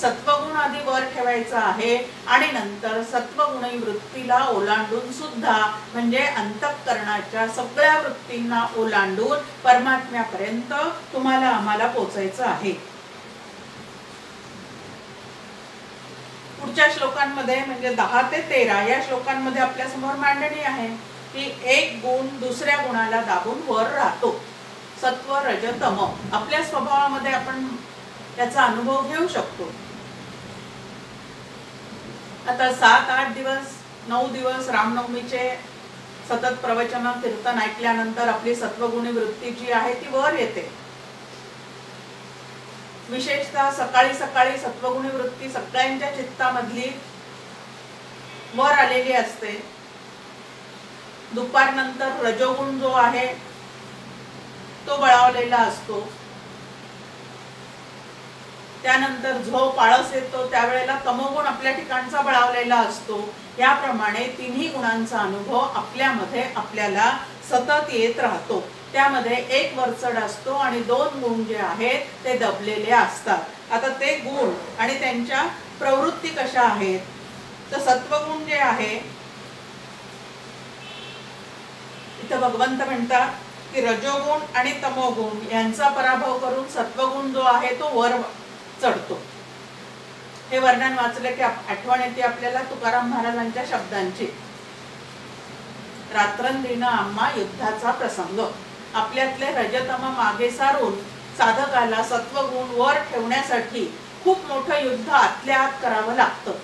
सत्वगुण आधी वर ठेवायचा आहे आणि नंतर सत्वगुणी वृत्तीला ओलांडून सुद्धा म्हणजे अंतःकरणाच्या सगळ्या वृत्तींना ओलांडून परमात्म्यापर्यंत तुम्हाला आम्हाला पोचायचं आहे. पुढच्या श्लोकांमध्ये म्हणजे 10 ते 13 या श्लोकांमध्ये आपल्या समोर मांडणी आहे की एक गुण दुसऱ्या गुणाला दाबून वर राहतो. सत्व रज तम आपल्या स्वभावामध्ये आपण त्याचा अनुभव घेऊ शकतो. आता 7-8 दिवस 9 दिवस रामनवमीचे सतत प्रवचन कीर्तन ऐकल्यानंतर आपली सत्वगुणी वृत्ती जी आहे ती वर येते. विशेषतः सकाळी सकाळी सत्वगुणी वृत्ती सगळ्यांच्या चित्तामधली वर आलेली असते. दुपारनंतर रजोगुण जो आहे तो बळावलेला असतो. त्यानंतर झोप आळस येतो त्यावेळेला तमोगुण आपल्या ठिकाणचा बळावलेला असतो. याप्रमाणे तिन्ही गुणांचा अनुभव आपल्यामध्ये आपल्याला सतत येत राहतो. त्यामध्ये एक वरचढ असतो आणि 2 गुण जे आहेत ते दबलेले असतात. आता ते गुण आणि त्यांच्या प्रवृत्ती कशा आहेत तर सत्वगुण जे आहे इथं भगवंत म्हणतात की रजोगुण आणि तमोगुण यांचा पराभव करून सत्वगुण जो आहे तो वर चढतो. हे वर्णन वाचलं की आठवण येते आपल्याला तुकाराम महाराजांच्या शब्दांची. रात्रंदिन आम्हा युद्धाचा प्रसंग. आपल्यातले रजतम मागे सारून साधकाला सत्वगुण वर ठेवण्यासाठी खूप मोठं युद्ध आतल्या आत करावं लागतं.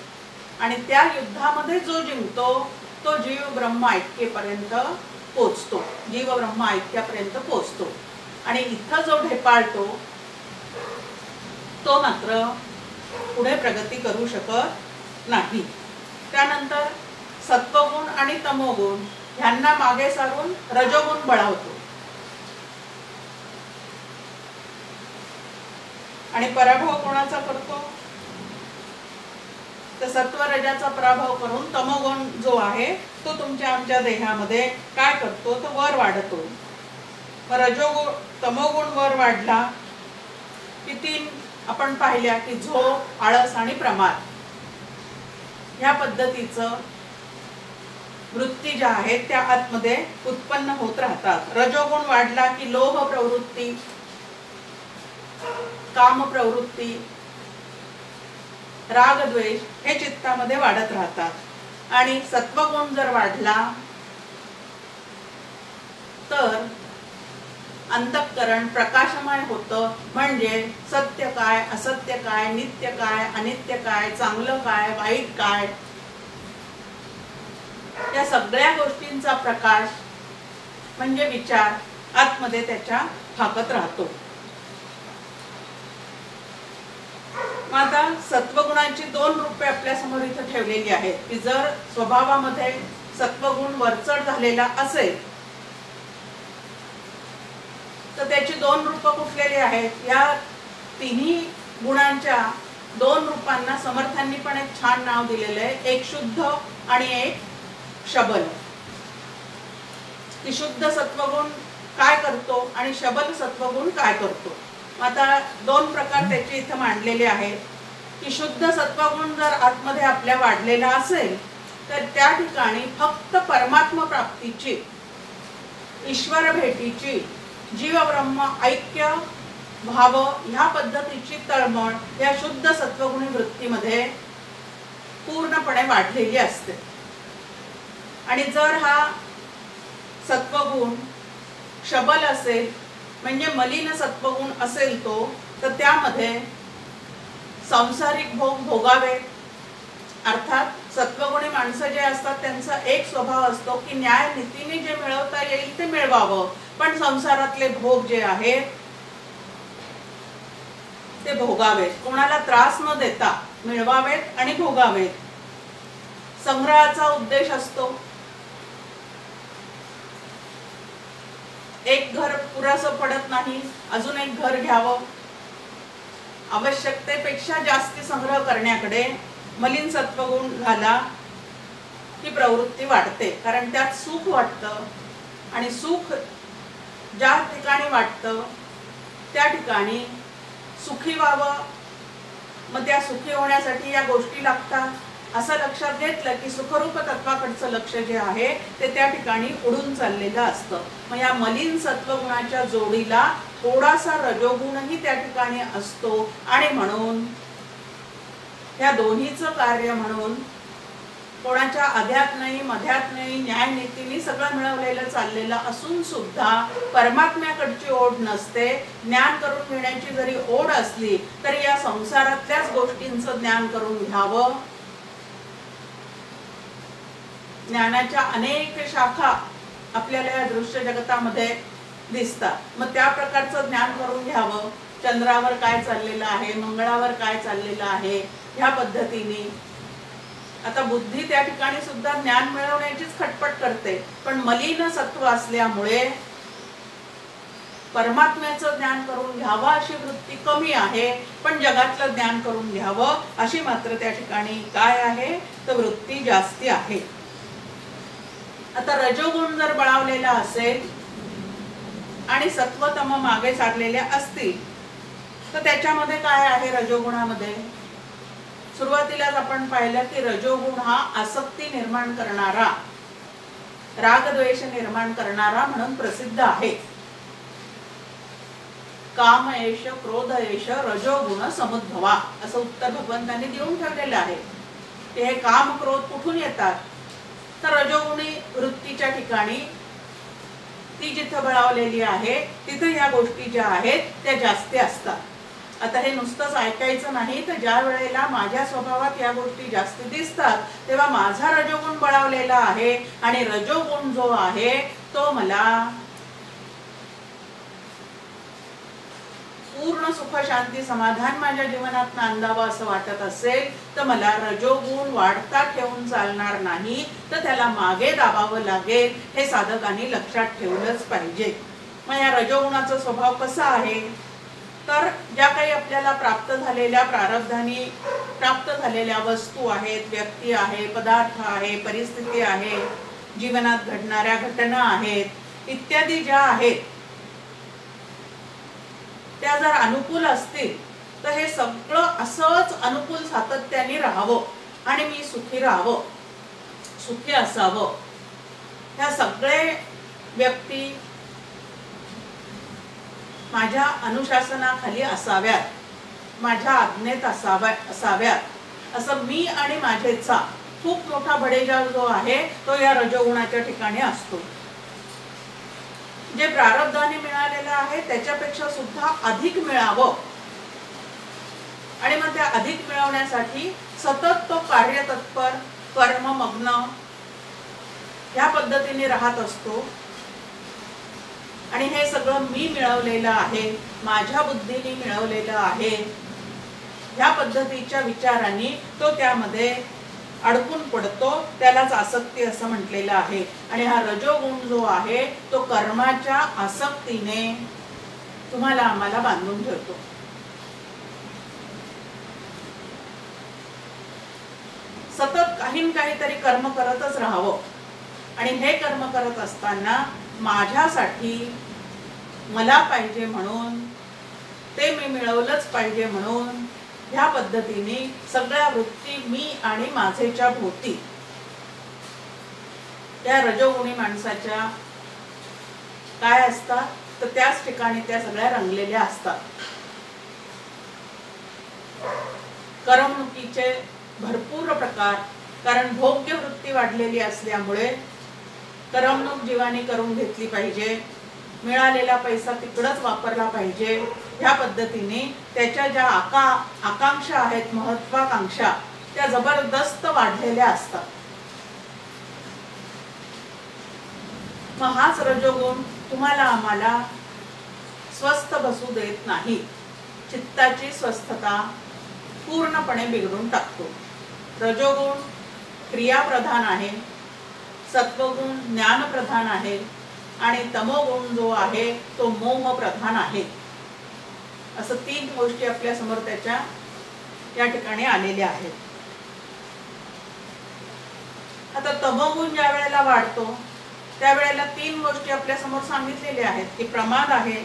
आणि त्या युद्धामध्ये जो जिंकतो तो जीव ब्रह्म ऐक्येपर्यंत पोचतो, जीव ब्रह्म ऐक्यापर्यंत पोचतो. आणि इथं जो ढेपाळतो तो मात्र पुढे प्रगती करू शकत नाही. त्यानंतर सत्वगुण आणि तमोगुण ह्यांना मागे सारून रजोगुण बळावतो आणि पराभव कोणाचा करतो तर सत्व रजाचा पराभव करून तमोगुण जो आहे तो तुमच्या आमच्या देहामध्ये काय करतो तो वर वाढतो. रजोगुण तमोगुण वर वाढला की 3 आपण पाहिल्या की झोप आळस आणि प्रमाद ह्या पद्धतीचं वृत्ती ज्या आहेत त्या आतमध्ये उत्पन्न होत राहतात. रजोगुण वाढला की लोभ प्रवृत्ती, काम प्रवृत्ती, राग द्वेष हे चित्तामध्ये वाढत राहतात. आणि सत्वगुण जर वाढला तर अंतःकरण प्रकाशमय होतं. म्हणजे सत्य काय असत्य काय नित्य काय अनित्य काय चांगलं काय वाईट काय या सगळ्या गोष्टींचा प्रकाश म्हणजे विचार आतमध्ये त्याच्या फाकत राहतो. आता सत्वगुणाची 2 रूपे आपल्या समोर इथे ठेवलेली आहेत की जर स्वभावामध्ये सत्वगुण वरचढ झालेला असेल तर त्याची 2 रूपं कुठलेली आहेत. या तिन्ही गुणांच्या 2 रूपांना समर्थांनी पण एक छान नाव दिलेलं आहे, एक शुद्ध आणि एक शबल. की शुद्ध सत्वगुण काय करतो आणि शबल सत्वगुण काय करतो. आता 2 प्रकार त्याचे इथं मांडलेले आहेत की शुद्ध सत्वगुण जर आतमध्ये आपल्या वाढलेला असेल तर त्या ठिकाणी फक्त परमात्मा प्राप्तीची, ईश्वर भेटीची, जीव ब्रह्म ऐक्य भाव ह्या पद्धतीची तळमळ या शुद्ध सत्वगुणी वृत्तीमध्ये पूर्णपणे वाढलेली असते. आणि जर हा सत्वगुण शबल असेल म्हणजे मलिन सत्वगुण असेल तो तर त्यामध्ये सांसारिक भोग भोगावे. अर्थात सत्वगुणी माणसं जे असतात त्यांचा एक स्वभाव असतो की न्याय नीतीने जे मिळवता येईल ते मिळवावं, पण संसारातले भोग जे आहेत ते भोगावेत, कोणाला त्रास न देता. मिळवावेत आणि भोगावेत. संग्रहाचा उद्देश असतो एक घर पुरेसं पडत नाही, अजून एक घर घ्यावं. आवश्यकतेपेक्षा जास्ती संग्रह करण्याकडे मलिन सत्वगुण झाला ही प्रवृत्ती वाढते. कारण त्यात सुख वाटतं आणि सुख ज्या ठिकाणी वाटतं त्या ठिकाणी सुखी व्हावं. मग त्या सुखी होण्यासाठी या गोष्टी लागतात. असं लक्षात घेतलं की सुखरूप तत्वाकडचं लक्ष जे आहे ते त्या ठिकाणी उडून चाललेलं असतं. मग या मलिन सत्वगुणाच्या जोडीला थोडासा रजोगुणही त्या ठिकाणी असतो आणि म्हणून या दोन्हीचं कार्य म्हणून कोणाच्या अध्यात नाही मध्यात नाही न्यायनीतीने सगळं मिळवलेलं चाललेलं असून सुद्धा परमात्म्याकडची ओढ नसते. ज्ञान करून घेण्याची जरी ओढ असली तरी या संसारातल्याच गोष्टींचं ज्ञान करून घ्यावं. ज्ञानाच्या अनेक शाखा आपल्याला या दृश्य जगतामध्ये दिसतात. मग त्या प्रकारचं ज्ञान करून घ्यावं. चंद्रावर काय चाललेलं आहे, मंगळावर काय चाललेलं आहे, ह्या पद्धतीने. आता बुद्धी त्या ठिकाणी सुद्धा ज्ञान मिळवण्याचीच खटपट करते, पण मलिन सत्व असल्यामुळे परमात्म्याचं ज्ञान करून घ्यावं अशी वृत्ती कमी आहे, पण जगातलं ज्ञान करून घ्यावं अशी मात्र त्या ठिकाणी काय आहे तर वृत्ती जास्ती आहे. आता रजोगुण जर बळावलेला असेल आणि सत्वतम मागे सारलेले असतील तर त्याच्यामध्ये काय आहे रजोगुणामध्ये. सुरुवातीलाच आपण पाहिलं की रजोगुण हा आसक्ती निर्माण करणारा, रागद्वेष निर्माण करणारा म्हणून प्रसिद्ध आहे. काम एष क्रोध एष रजोगुण समुद्भवा असं उत्तर भगवंतांनी देऊन ठेवलेलं आहे. हे काम क्रोध कुठून येतात तर रजोगुणी वृत्तीच्या ठिकाणी ती जिथं बळावलेली आहे तिथं ह्या गोष्टी ज्या आहेत त्या जास्ती असतात. आता हे नुसतंच ऐकायचं नाही तर ज्या वेळेला माझ्या स्वभावात या गोष्टी जास्ती दिसतात तेव्हा माझा रजोगुण बळावलेला आहे आणि रजोगुण जो आहे तो मला पूर्ण सुख शांती समाधान माझ्या जीवनात नांदावं असं वाटत असेल तर मला रजोगुण वाढता ठेवून चालणार नाही, तर त्याला मागे दाबावं लागेल. हे साधकांनी लक्षात ठेवलंच पाहिजे. मग या रजोगुणाचा स्वभाव कसा आहे तर ज्या काही आपल्याला प्राप्त झालेल्या प्रारब्धानी प्राप्त झालेल्या वस्तू आहेत, व्यक्ती आहे, पदार्थ आहे, परिस्थिती आहे, जीवनात घडणाऱ्या घटना आहेत इत्यादी ज्या आहेत त्या जर अनुकूल असतील तर हे सगळं असंच अनुकूल सातत्याने राहावं आणि मी सुखी राहावं, सुखी असावं. ह्या सगळे व्यक्ती माझ्या अनुशासनाखाली असाव्यात, माझ्या आज्ञेत असाव्यात असं मी आणि माझेचा खूप मोठा बडेजाव जो आहे तो या रजोगुणाच्या ठिकाणी असतो. जे प्रारब्धाने मिळालेलं आहे त्याच्यापेक्षा सुद्धा अधिक मिळावं आणि मग त्या अधिक मिळवण्यासाठी सतत तो कार्यतत्पर कर्ममग्न ह्या पद्धतीने राहत असतो. आणि हे सगळं मी मिळवलेलं आहे, माझ्या बुद्धीने मिळवलेलं आहे ह्या पद्धतीच्या विचारांनी तो त्यामध्ये अडकून पडतो. त्यालाच आसक्ती असं म्हटलेलं आहे. आणि हा रजोगुण जो आहे तो कर्माच्या आसक्तीने तुम्हाला आम्हाला बांधून ठेवतो. सतत काहीतरी कर्म करतच राहावं आणि हे कर्म करत असताना माझ्यासाठी मला पाहिजे म्हणून ते मी मिळवलंच पाहिजे म्हणून ह्या पद्धतीने सगळ्या वृत्ती मी आणि माझेच्या भोवती त्या रजोगुणी माणसाच्या काय असतात तर त्याच ठिकाणी त्या सगळ्या रंगलेल्या असतात. करमणुकीचे भरपूर प्रकार, कारण भोग्य वृत्ती वाढलेली असल्यामुळे करमणूक जीवाने करून घेतली पाहिजे, मिळालेला पैसा तिकडच वापरला पाहिजे ह्या पद्धतीने त्याच्या ज्या आकांक्षा आहेत, महत्वाकांक्षा त्या जबरदस्त वाढलेल्या असतात. मग हाच रजोगुण तुम्हाला आम्हाला स्वस्थ बसू देत नाही. चित्ताची स्वस्थता पूर्णपणे बिघडून टाकतो. रजोगुण क्रियाप्रधान आहे, सत्वगुण ज्ञानप्रधान आहे आणि तमोगुण जो आहे तो मोहप्रधान आहे. असं 3 गोष्टी आपल्या समोर त्याच्या या ठिकाणी आलेल्या आहेत. आता तमोगुण ज्या वेळेला वाढतो त्यावेळेला 3 गोष्टी आपल्या समोर सांगितलेल्या आहेत की प्रमाद आहे,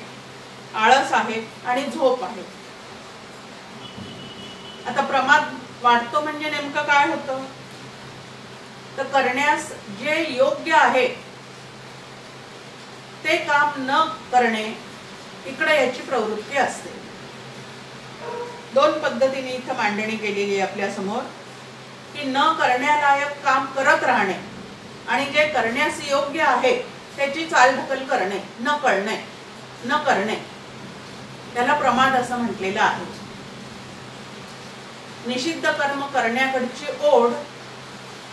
आळस आहे आणि झोप आहे. आता प्रमाद वाढतो म्हणजे नेमकं काय होतं, तर करण्यास जे योग्य आहे ते काम न करणे इकडे याची प्रवृत्ती असते. 2 पद्धतीने इथं मांडणी केलेली आहे आपल्या समोर की न करण्यालायक काम करत राहणे आणि जे करण्यास योग्य आहे त्याची चालढकल करणे, न करणे त्याला प्रमाद असं म्हटलेलं आहे. निषिद्ध कर्म करण्याकडची ओढ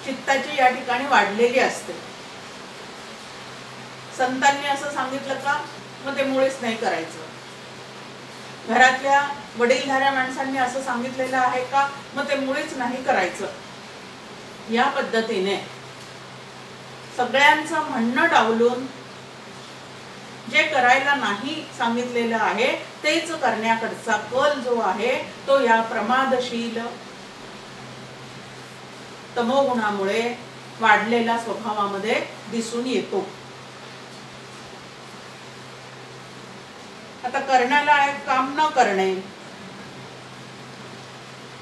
चित्ताची या ठिकाणी वाढलेली असते. संतांनी असं सांगितलं का, मग ते मुळीच नाही करायचं. घरातल्या वडीलधाऱ्या माणसांनी असं सांगितलेलं आहे का, मग ते मुळीच नाही करायचं. या पद्धतीने सगळ्यांचं म्हणणं डावलून जे करायला नाही सांगितलेलं आहे तेच करण्याकडचा कल जो आहे तो या प्रमादशील तमोगुणामुळे वाढलेल्या स्वभावामध्ये दिसून येतो. आता करण्यालायक काम न करणे,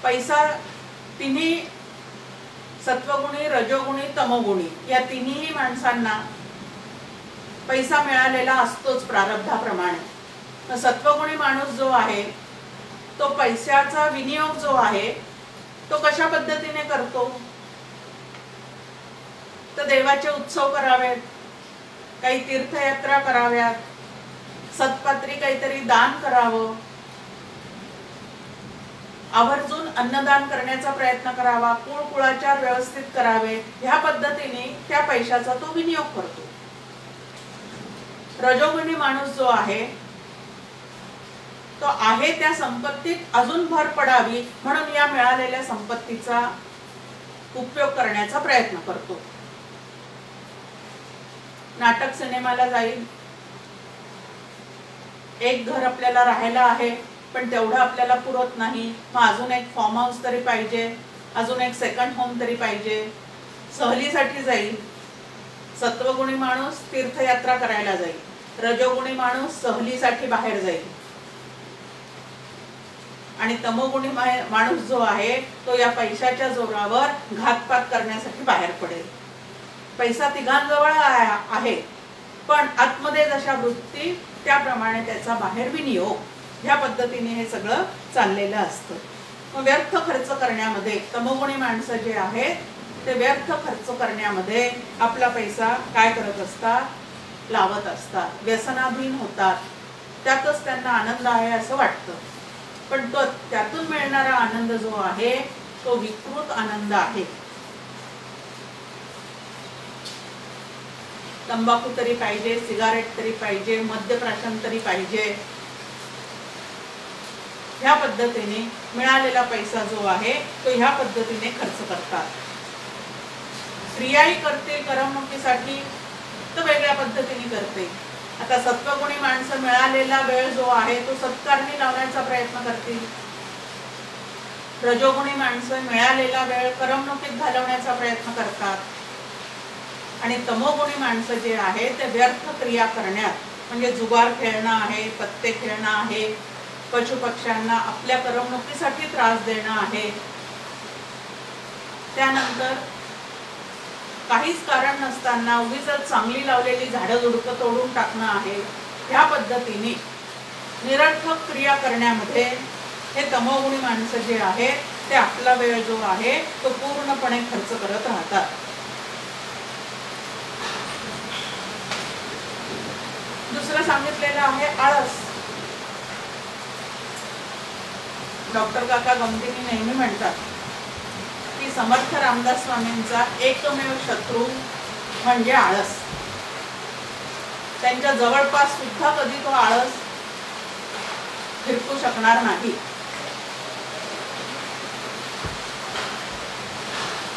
पैसा तिन्ही सत्वगुणी, रजोगुणी, तमोगुणी या तिन्ही माणसांना पैसा मिळालेला असतोच प्रारब्धाप्रमाणे. सत्वगुणी माणूस जो आहे तो पैशाचा विनियोग जो आहे तो कशा पद्धतीने करतो, तर देवाचे उत्सव करावेत, काही तीर्थयात्रा कराव्यात, सत्पात्री काहीतरी दान करावं, आवर्जून अन्नदान करण्याचा प्रयत्न करावा, कुळकुळाचार व्यवस्थित करावे, ह्या पद्धतीने त्या पैशाचा तो विनियोग करतो. रजोगुणी माणूस जो आहे तो आहे त्या संपत्तीत अजून भर पडावी म्हणून या मिळालेल्या संपत्तीचा उपयोग करण्याचा प्रयत्न करतो. नाटक सिनेमाला जाईल, एक घर आपल्याला राहायला आहे पण तेवढं आपल्याला पुरत नाही, मग अजून एक फार्म हाऊस तरी पाहिजे, अजून एक सेकंड होम तरी पाहिजे, सहलीसाठी जाईल. सत्वगुणी माणूस तीर्थयात्रा करायला जाईल, रजोगुणी माणूस सहलीसाठी बाहेर जाईल आणि तमोगुणी माणूस जो आहे तो या पैशाच्या जोरावर घातपात करण्यासाठी बाहेर पडेल. पैसा तिघांजवळ आहे पण आतमध्ये जशा वृत्ती त्याप्रमाणे त्याचा बाहेर विनियोग, ह्या पद्धतीने हे सगळं चाललेलं असतं. मग व्यर्थ खर्च करण्यामध्ये तमोगुणी माणसं जे आहेत ते व्यर्थ खर्च करण्यामध्ये आपला पैसा काय करत असतात, लावत असतात, व्यसनाधीन होतात. त्यातच त्यांना आनंद आहे असं वाटतं, पण तो त्यातून मिळणारा आनंद जो आहे तो विकृत आनंद आहे. तंबाखू तरी पाहिजे, सिगारेट तरी पाहिजे, मद्यप्राशन तरी पाहिजे, ह्या पद्धतीने मिळालेला पैसा जो आहे तो ह्या पद्धतीने खर्च करतात. स्त्रियाही करते करमणुकीसाठी तर वेगळ्या पद्धतीने करते. आता सत्वगुणी माणसं मिळालेला वेळ जो आहे तो सत्कारणी लावण्याचा प्रयत्न करतील, रजोगुणी माणसं मिळालेला वेळ करमणुकीत घालवण्याचा प्रयत्न करतात आणि तमोगुणी माणसं जे आहे ते व्यर्थ क्रिया करण्यात, म्हणजे जुगार खेळणं आहे, पत्ते खेळणं आहे, पशुपक्ष्यांना आपल्या करमणुकीसाठी त्रास देणं आहे, त्यानंतर काहीच कारण नसताना उगीच चांगली लावलेली झाडं झुडपं तोडून टाकणं आहे. ह्या पद्धतीने निरर्थक क्रिया करण्यामध्ये हे तमोगुणी माणसं जे आहेत ते आपला वेळ जो आहे तो पूर्णपणे खर्च करत राहतात. दुसरं सांगितलेलं आहे आळस. डॉक्टर काका गमतीने नेहमी म्हणतात की समर्थ रामदास स्वामींचा एकमेव शत्रू म्हणजे आळस. त्यांच्या जवळपास सुद्धा कधी तो आळस फिरकू शकणार नाही.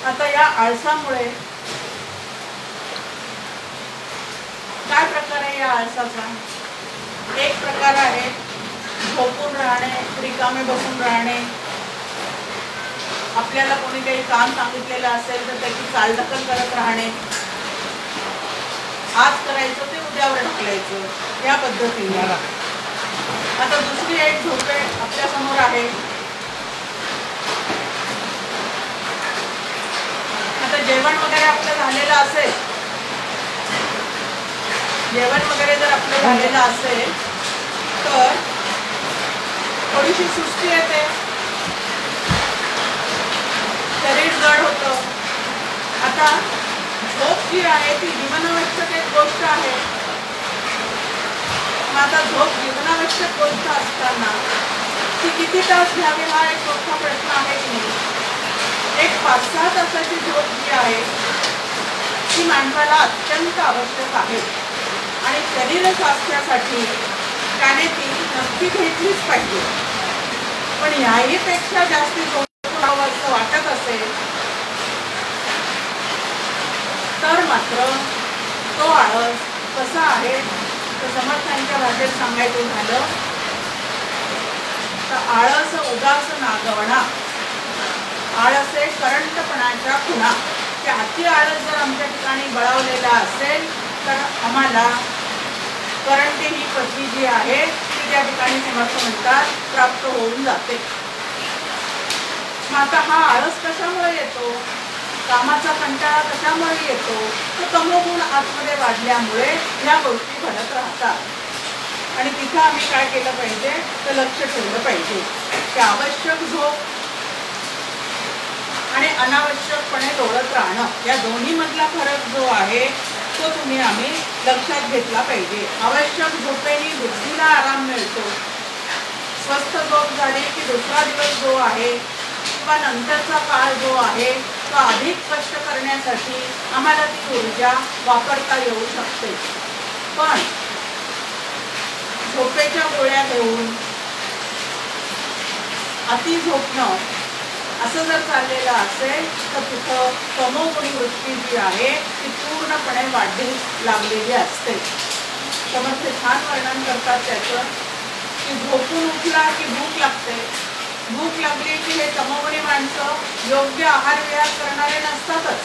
आता या आळसामुळे काय प्रकार आहे या आळसाचा? एक प्रकार आहे झोपून राहणे, रिकामे बसून राहणे. आपल्याला कोणी काही काम सांगितलेलं असेल तर त्याची चालढकल करत राहणे, आज करायचं ते उद्यावर ढकलायचं, या पद्धतीने. आता दुसरी एक झोप आपल्या समोर आहे. आता जेवण वगैरे आपलं झालेलं असेल, जेवण वगैरे जर आपलं झालेलं असेल तर थोडीशी सुस्ती येते, शरीर जड होतं. आता झोप जी आहे ती जीवनावश्यक एक गोष्ट आहे. आता झोप जीवनावश्यक गोष्ट असताना ती किती तास घ्यावी हा एक मोठा प्रश्न आहे की नाही. एक 5-6 तासाची झोप जी आहे ती माणसाला अत्यंत आवश्यक आहे आणि शरीर स्वास्थ्यासाठी त्याने ती नक्की घेतलीच पाहिजे. पण याही पेक्षा जास्ती झोप घ्यावं असं वाटत असेल तर मात्र तो आळस कसा आहे तर समर्थांच्या भाषेत सांगायचं झालं तर आळस उदास नागवणा, आळसे करंटपणाच्या खुणा. ते अति आळस जर आमच्या ठिकाणी बळावलेला असेल तर आम्हाला करंटी ही पदवी जी आहे ती त्या ठिकाणी समर्थ म्हणतात प्राप्त होऊन जाते. मग आता हा आळस कशामुळे येतो, कामाचा कंटाळा कशामुळे येतो, तो तमोगुण आतमध्ये वाढल्यामुळे या गोष्टी घडत राहतात. आणि तिथं आम्ही काय केलं पाहिजे तर लक्ष ठेवलं पाहिजे की आवश्यक झोप आणि अनावश्यकपणे लोळत राहणं या दोन्ही मधला फरक जो आहे तो आम्ही लक्षात घेतला पाहिजे. आवश्यक झोपेने बुद्धीला आराम मिळतो. स्वस्थ झोप झाली की दुसरा दिवस जो आहे किंवा नंतरचा काळ जो आहे तो अधिक स्पष्ट करण्यासाठी आम्हाला ती ऊर्जा वापरता येऊ शकते. पण झोपेच्या गोळ्या घेऊन अति झोपणं असं जर चाललेलं असेल तर तिथं तमोगुणी वृत्ती जी आहे ती पूर्णपणे वाढीस लागलेली असते. समर्थ छान वर्णन करतात त्याचं की झोपून उठला की भूक लागते, भूक लागली की हे तमोगुणी माणसं योग्य आहार विहार करणारे नसतातच.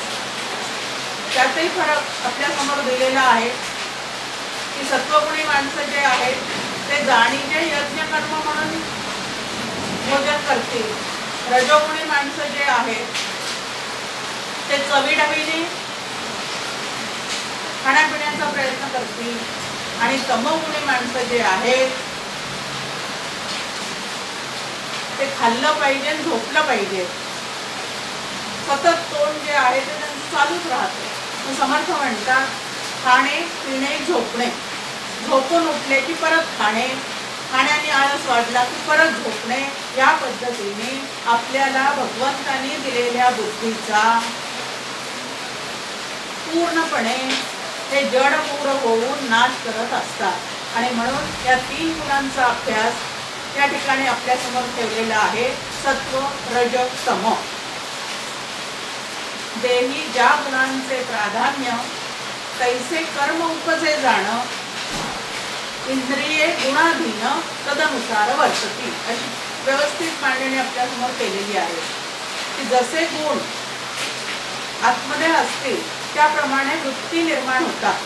त्यातही फरक आपल्या समोर दिलेला आहे की सत्वगुणी माणसं जे आहेत ते जाणीचे यज्ञ कर्म म्हणून भोजन करतील, रजोगुणी माणसं जे आहेत ते चवीढवीने खाण्यापिण्याचा प्रयत्न करतील आणि तमोगुणी माणसं जे आहेत ते खाल्लं पाहिजे, झोपलं पाहिजे, सतत तोंड जे आहे ते त्यांचं चालूच राहते. समर्थ म्हणतात खाणे पिणे झोपणे, झोपून उठले की परत खाणे, खाण्याने आळस वाढला की परत झोपणे, या पद्धतीने आपल्याला भगवंतांनी दिलेल्या बुद्धीचा पूर्णपणे हे जडमूळ होऊन नाश करत असतात. आणि म्हणून या 3 गुणांचा अभ्यास या ठिकाणी आपल्या समोर ठेवलेला आहे. सत्व रज तम. देही ज्या गुणांचे प्राधान्य तैसे कर्म उपजे जाण, इंद्रिये गुणाधीन तदनुसार वर्तती. अशी व्यवस्थित मांडणी आपल्या समोर केलेली आहे की जसे गुण आतमध्ये असतील त्याप्रमाणे वृत्ती निर्माण होतात.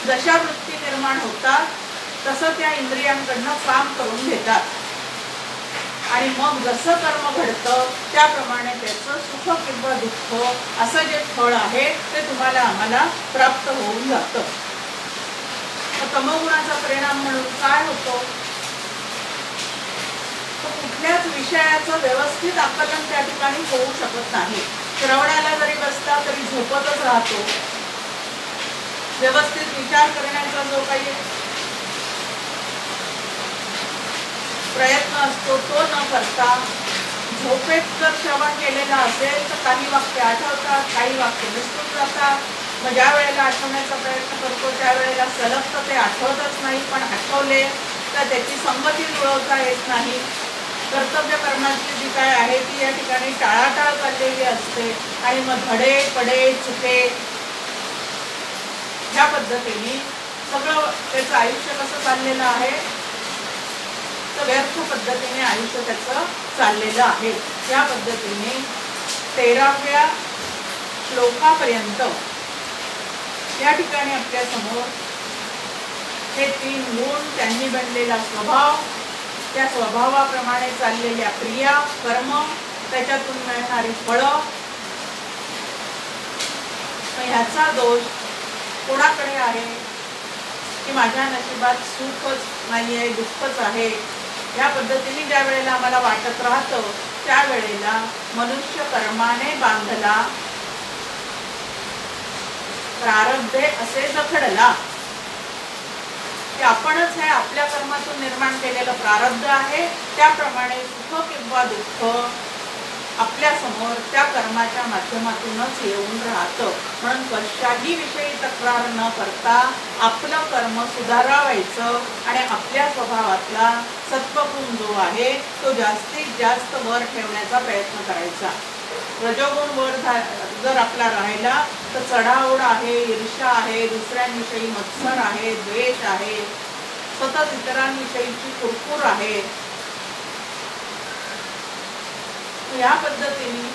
जशा वृत्ती निर्माण होतात तसं त्या इंद्रियांकडनं काम करून घेतात आणि मग जसं कर्म घडतं त्याप्रमाणे त्याचं सुख किंवा दुःख असं जे फळ आहे ते तुम्हाला आम्हाला प्राप्त होऊन जातं. तमोगुणाचा परिणाम म्हणून काय होतो, कुठल्याच विषयाचं व्यवस्थित आकलन त्या ठिकाणी होऊ शकत नाही. श्रवणाला जरी बसला तरी झोपतच राहतो. व्यवस्थित विचार करण्याचा जो काही प्रयत्न असतो तो न करता झोपेत जर श्रवण केलेलं असेल तर काही वाक्य आठवतात, काही वाक्य विसरून जातात. मग ज्या वेळेला आठवण्याचा प्रयत्न करतो त्यावेळेला सलग तर ते आठवतच नाही, पण आठवले तर त्याची संगती जुळवता येत नाही. कर्तव्य कर्माची जी काय आहे ती या ठिकाणी टाळाटाळ चाललेली असते आणि मग धडे पडे चुके ह्या पद्धतीने सगळं त्याचं आयुष्य कसं चाललेलं आहे तर व्यर्थ पद्धतीने आयुष्य त्याचं चाललेलं आहे। या पद्धतीने 13व्या श्लोकापर्यंत या ठिकाणी आपल्या समोर हे 3 गुण, त्यांनी बनलेला स्वभाव, त्या स्वभावाप्रमाणे चाललेल्या क्रिया कर्म, त्याच्यातून मिळणारी फळं, ह्याचा दोष कोणाकडे आहे की माझ्या नशिबात सुखच नाही आहे दुःखच आहे। या पद्धतीने ज्या वेळेला आम्हाला वाटत राहतं त्यावेळेला मनुष्य कर्माने बांधला प्रारब्धे असे जखडला की आपणच हे आपल्या कर्मातून निर्माण केलेलं प्रारब्ध आहे। त्याप्रमाणे सुख किंवा दुःख आपल्या समोर त्या कर्माच्या माध्यमातूनच येऊन राहतं। म्हणून कशाही विषयी तक्रार न करता आपलं कर्म सुधारावायचं आणि आपल्या स्वभावातला सत्वगुण जो आहे तो जास्तीत जास्त वर ठेवण्याचा प्रयत्न करायचा। रजोगुण वर जर आपला राहिला तर चढाओढ आहे, ईर्ष्या आहे, दुसऱ्यांविषयी मत्सर आहे, द्वेष आहे, सतत इतरांविषयीची कुरकुर आहे। या पद्धतीने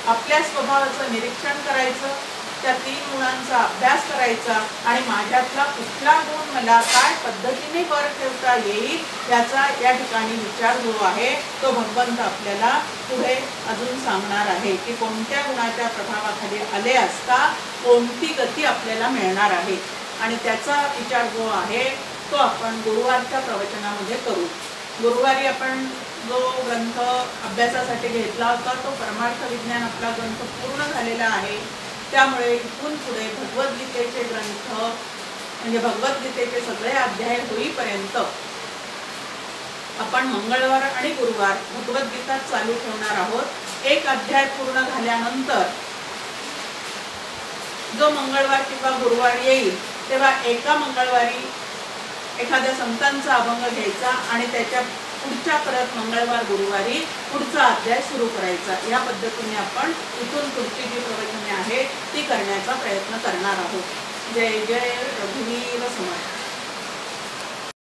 आपल्या स्वभावाचं निरीक्षण करायचं, त्या 3 गुणांचा अभ्यास करायचा आणि माझ्यातला कुठला गुण मला काय पद्धतीने वर ठेवता येईल याचा या ठिकाणी विचार जो आहे तो भगवंत आपल्याला पुढे अजून सांगणार आहे की कोणत्या गुणाच्या प्रभावाखाली आले असता कोणती गती आपल्याला मिळणार आहे। आणि त्याचा विचार जो आहे तो आपण गुरुवारच्या प्रवचनामध्ये करू। गुरुवारी आपण जो ग्रंथ अभ्यासासाठी घेतला होता तो परमार्थ विज्ञान आपला ग्रंथ पूर्ण झालेला आहे। त्यामुळे इथून पुढे भगवद्गीतेचे ग्रंथ म्हणजे भगवद्गीतेचे सगळे अध्याय होईपर्यंत आपण मंगळवार आणि गुरुवार भगवद्गीता चालू ठेवणार आहोत। एक अध्याय पूर्ण झाल्यानंतर जो मंगळवार किंवा गुरुवार येईल तेव्हा एका मंगळवारी एखाद्या संतांचा अभंग घ्यायचा आणि त्याच्या पुढच्या परत मंगळवार गुरुवारी पुढचा अध्याय सुरू करायचा। या पद्धतीने आपण इथून पुढची जी प्रवचने आहेत ती करण्याचा प्रयत्न करणार आहोत। जय जय रघुवीर समर्थ।